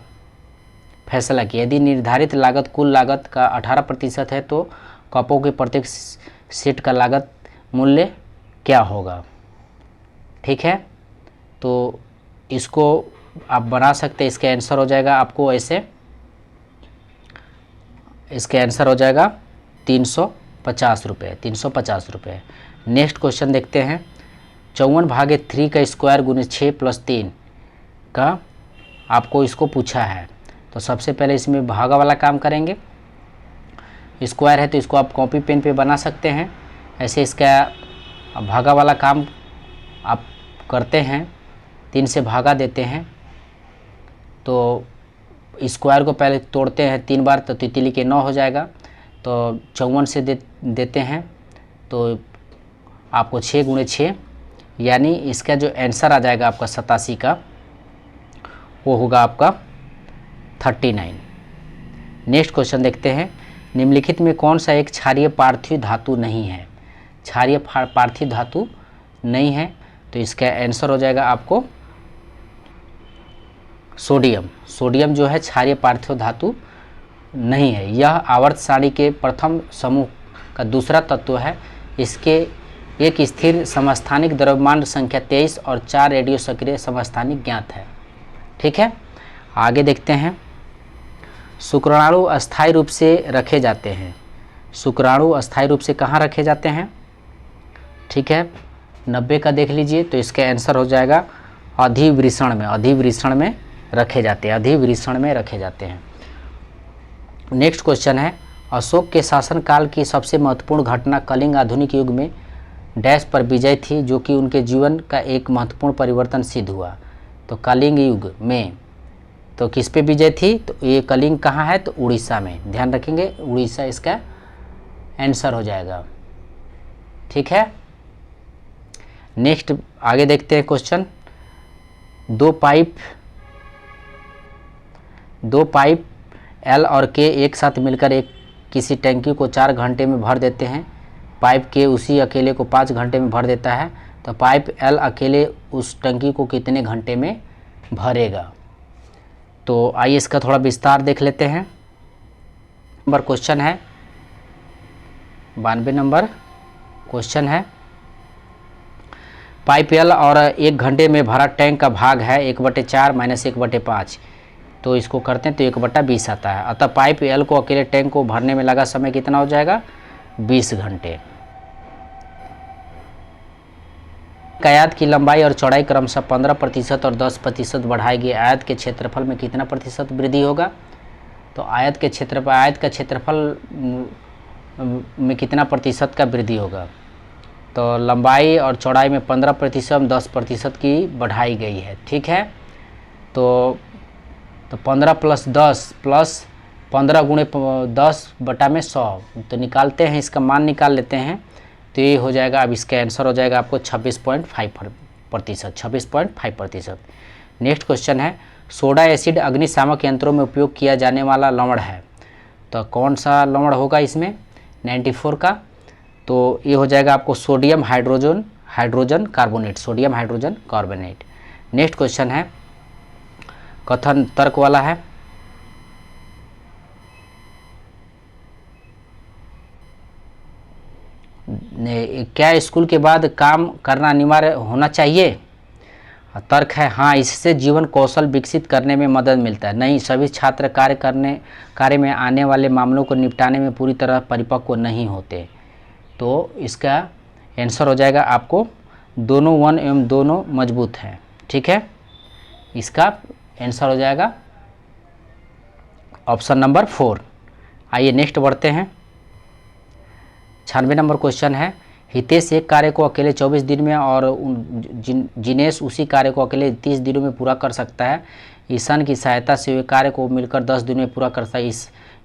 फैसला किया। यदि निर्धारित लागत कुल लागत का 18% है तो कपों के प्रत्येक सेट का लागत मूल्य क्या होगा। ठीक है, तो इसको आप बना सकते हैं। इसका आंसर हो जाएगा आपको ऐसे, इसका आंसर हो जाएगा 350 रुपये, 350 रुपये। नेक्स्ट क्वेश्चन देखते हैं। 54/3 का स्क्वायर गुने 6 + 3 का आपको इसको पूछा है, तो सबसे पहले इसमें भागा वाला काम करेंगे। स्क्वायर है तो इसको आप कॉपी पेन पे बना सकते हैं, ऐसे इसका भागा वाला काम आप करते हैं। 3 से भागा देते हैं तो स्क्वायर को पहले तोड़ते हैं 3 बार तो तितली के 9 हो जाएगा, तो 54 से देते हैं तो आपको 6 × 6, यानी इसका जो आंसर आ जाएगा आपका 87 का, वो होगा आपका 39। नेक्स्ट क्वेश्चन देखते हैं। निम्नलिखित में कौन सा एक क्षारीय पार्थिव धातु नहीं है। क्षारीय पार्थिव धातु नहीं है तो इसका आंसर हो जाएगा आपको सोडियम। सोडियम जो है क्षारीय पार्थिव धातु नहीं है। यह आवर्त सारणी के प्रथम समूह का दूसरा तत्व है। इसके एक स्थिर समस्थानिक द्रव्यमान संख्या 23 और 4 रेडियो सक्रिय समस्थानिक ज्ञात है। ठीक है, आगे देखते हैं। शुक्राणु अस्थायी रूप से रखे जाते हैं। शुक्राणु अस्थायी रूप से कहाँ रखे जाते हैं। ठीक है, 90 का देख लीजिए, तो इसका आंसर हो जाएगा अधिवृषण में। अधिवृषण में रखे जाते हैं, अधिवृषण में रखे जाते हैं। नेक्स्ट क्वेश्चन है। अशोक के शासनकाल की सबसे महत्वपूर्ण घटना कलिंग आधुनिक युग में डैश पर विजय थी, जो कि उनके जीवन का एक महत्वपूर्ण परिवर्तन सिद्ध हुआ। तो कलिंग युग में तो किस पे विजय थी, तो ये कलिंग कहाँ है, तो उड़ीसा में। ध्यान रखेंगे, उड़ीसा इसका आंसर हो जाएगा। ठीक है, नेक्स्ट आगे देखते हैं क्वेश्चन। दो पाइप एल और के एक साथ मिलकर एक किसी टैंकी को 4 घंटे में भर देते हैं। पाइप के उसी अकेले को 5 घंटे में भर देता है, तो पाइप एल अकेले उस टंकी को कितने घंटे में भरेगा। तो आइए इसका थोड़ा विस्तार देख लेते हैं। नंबर क्वेश्चन है 92 नंबर क्वेश्चन है। पाइप एल और 1 घंटे में भरा टैंक का भाग है 1/4 - 1/5, तो इसको करते हैं तो 1/20 आता है। अतः पाइप एल को अकेले टैंक को भरने में लगा समय कितना हो जाएगा, 20 घंटे। आयत की लंबाई और चौड़ाई क्रमशः 15% और 10% बढ़ाई गई। आयत के क्षेत्रफल में कितना प्रतिशत वृद्धि होगा, तो आयत का क्षेत्रफल में कितना प्रतिशत का वृद्धि होगा, तो लंबाई और चौड़ाई में 15%, 10% की बढ़ाई गई है। ठीक है, तो 15 + 10 + 15 × 10/100, तो निकालते हैं, इसका मान निकाल लेते हैं, तो ये हो जाएगा। अब इसका आंसर हो जाएगा आपको 26.5%, 26.5%। नेक्स्ट क्वेश्चन है। सोडा एसिड अग्निशामक यंत्रों में उपयोग किया जाने वाला लवण है, तो कौन सा लवण होगा इसमें, 94 का, तो ये हो जाएगा आपको sodium hydrogen carbonate, sodium hydrogen carbonate. Next question है, कथन तर्क वाला है। क्या स्कूल के बाद काम करना अनिवार्य होना चाहिए। तर्क है हाँ, इससे जीवन कौशल विकसित करने में मदद मिलता है। नहीं, सभी छात्र कार्य में आने वाले मामलों को निपटाने में पूरी तरह परिपक्व नहीं होते। तो इसका आंसर हो जाएगा आपको दोनों 1 एवं दोनों मजबूत हैं। ठीक है, इसका आंसर हो जाएगा ऑप्शन नंबर 4। आइए नेक्स्ट बढ़ते हैं। 96 नंबर क्वेश्चन है, हितेश एक कार्य को अकेले 24 दिन में और जिनेश उसी कार्य को अकेले 30 दिनों में पूरा कर सकता है। ईशान की सहायता से वे कार्य को मिलकर 10 दिन में पूरा करता है।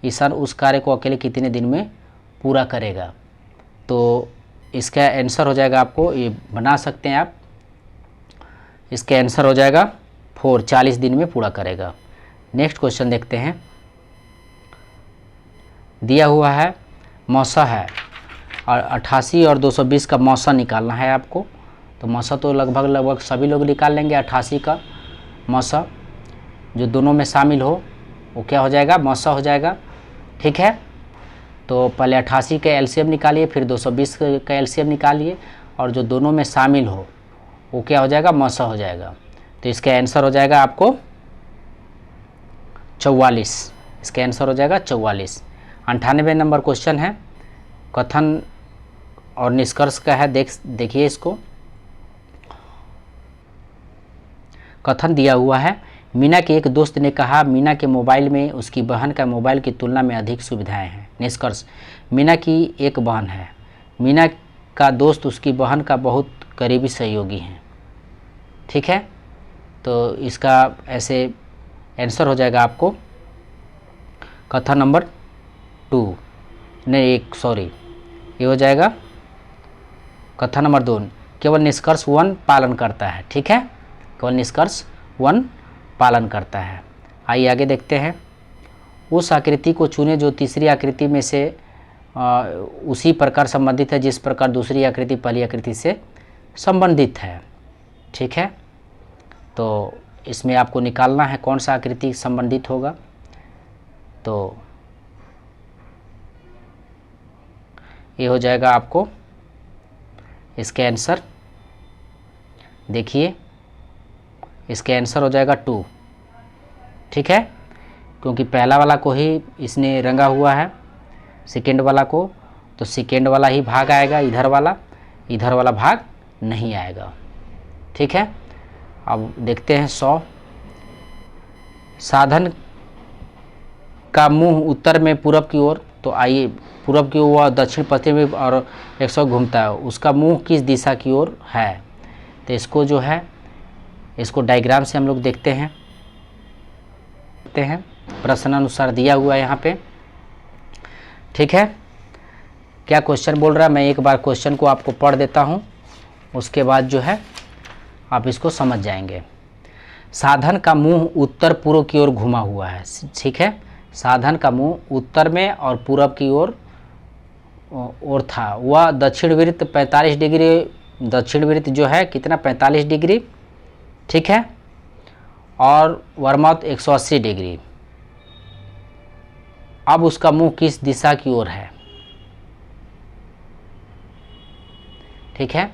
ईशान उस कार्य को अकेले कितने दिन में पूरा करेगा? तो इसका आंसर हो जाएगा, आपको ये बना सकते हैं आप, इसका आंसर हो जाएगा 4, 40 दिन में पूरा करेगा। नेक्स्ट क्वेश्चन देखते हैं। दिया हुआ है मौसा है और 88 और 220 का मौसा निकालना है आपको। तो मौसा तो लगभग सभी लोग निकाल लेंगे। 88 का मौसा जो दोनों में शामिल हो वो क्या हो जाएगा? मौसा हो जाएगा। ठीक है, तो पहले 88 का एलसीएम निकालिए, फिर 220 का एलसीएम निकालिए, और जो दोनों में शामिल हो वो क्या हो जाएगा? मौसा हो जाएगा। तो इसका आंसर हो जाएगा आपको 44। इसका आंसर हो जाएगा 44। 98 नंबर क्वेश्चन है, कथन और निष्कर्ष का है। देखिए इसको। कथन दिया हुआ है, मीना के एक दोस्त ने कहा मीना के मोबाइल में उसकी बहन का मोबाइल की तुलना में अधिक सुविधाएं हैं। निष्कर्ष, मीना की एक बहन है। मीना का दोस्त उसकी बहन का बहुत करीबी सहयोगी है। ठीक है, तो इसका ऐसे आंसर हो जाएगा आपको कथन नंबर 2, नहीं एक सॉरी, ये हो जाएगा कथन नंबर 2। केवल निष्कर्ष 1 पालन करता है। ठीक है, केवल निष्कर्ष 1 पालन करता है। आइए आगे देखते हैं। उस आकृति को चुनें जो तीसरी आकृति में से उसी प्रकार संबंधित है जिस प्रकार दूसरी आकृति पहली आकृति से संबंधित है। ठीक है, तो इसमें आपको निकालना है कौन सा आकृति संबंधित होगा। तो ये हो जाएगा आपको इसके आंसर, देखिए इसके आंसर हो जाएगा 2। ठीक है, क्योंकि पहला वाला को ही इसने रंगा हुआ है, सेकेंड वाला को, तो सेकेंड वाला ही भाग आएगा, इधर वाला भाग नहीं आएगा। ठीक है, अब देखते हैं 100। साधन का मुंह उत्तर में पूरब की ओर, तो आइए पूरब की ओर दक्षिण पश्चिम में और 100 घूमता है, उसका मुंह किस दिशा की ओर है? तो इसको जो है इसको डायग्राम से हम लोग देखते हैं प्रश्नानुसार दिया हुआ है यहाँ पे। ठीक है, क्या क्वेश्चन बोल रहा है, मैं एक बार क्वेश्चन को आपको पढ़ देता हूँ, उसके बाद जो है आप इसको समझ जाएंगे। साधन का मुंह उत्तर पूर्व की ओर घुमा हुआ है। ठीक है, साधन का मुंह उत्तर में और पूरब की ओर था। वह दक्षिण वृत्त 45 डिग्री, दक्षिण वृत्त जो है कितना 45 डिग्री, ठीक है, और वर्माउथ 180 डिग्री। अब उसका मुंह किस दिशा की ओर है? ठीक है,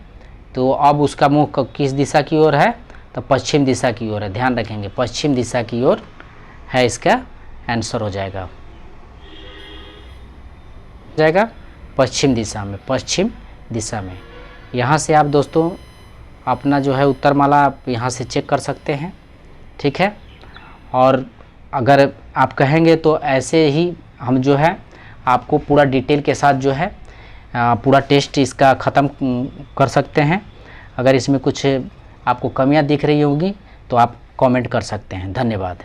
तो अब उसका मुंह किस दिशा की ओर है? तो पश्चिम दिशा की ओर है। ध्यान रखेंगे, पश्चिम दिशा की ओर है, इसका आंसर हो जाएगा पश्चिम दिशा में, पश्चिम दिशा में। यहाँ से आप दोस्तों अपना जो है उत्तरमाला आप यहाँ से चेक कर सकते हैं। ठीक है, और अगर आप कहेंगे तो ऐसे ही हम जो है आपको पूरा डिटेल के साथ जो है पूरा टेस्ट इसका ख़त्म कर सकते हैं। अगर इसमें कुछ आपको कमियां दिख रही होंगी तो आप कमेंट कर सकते हैं। धन्यवाद।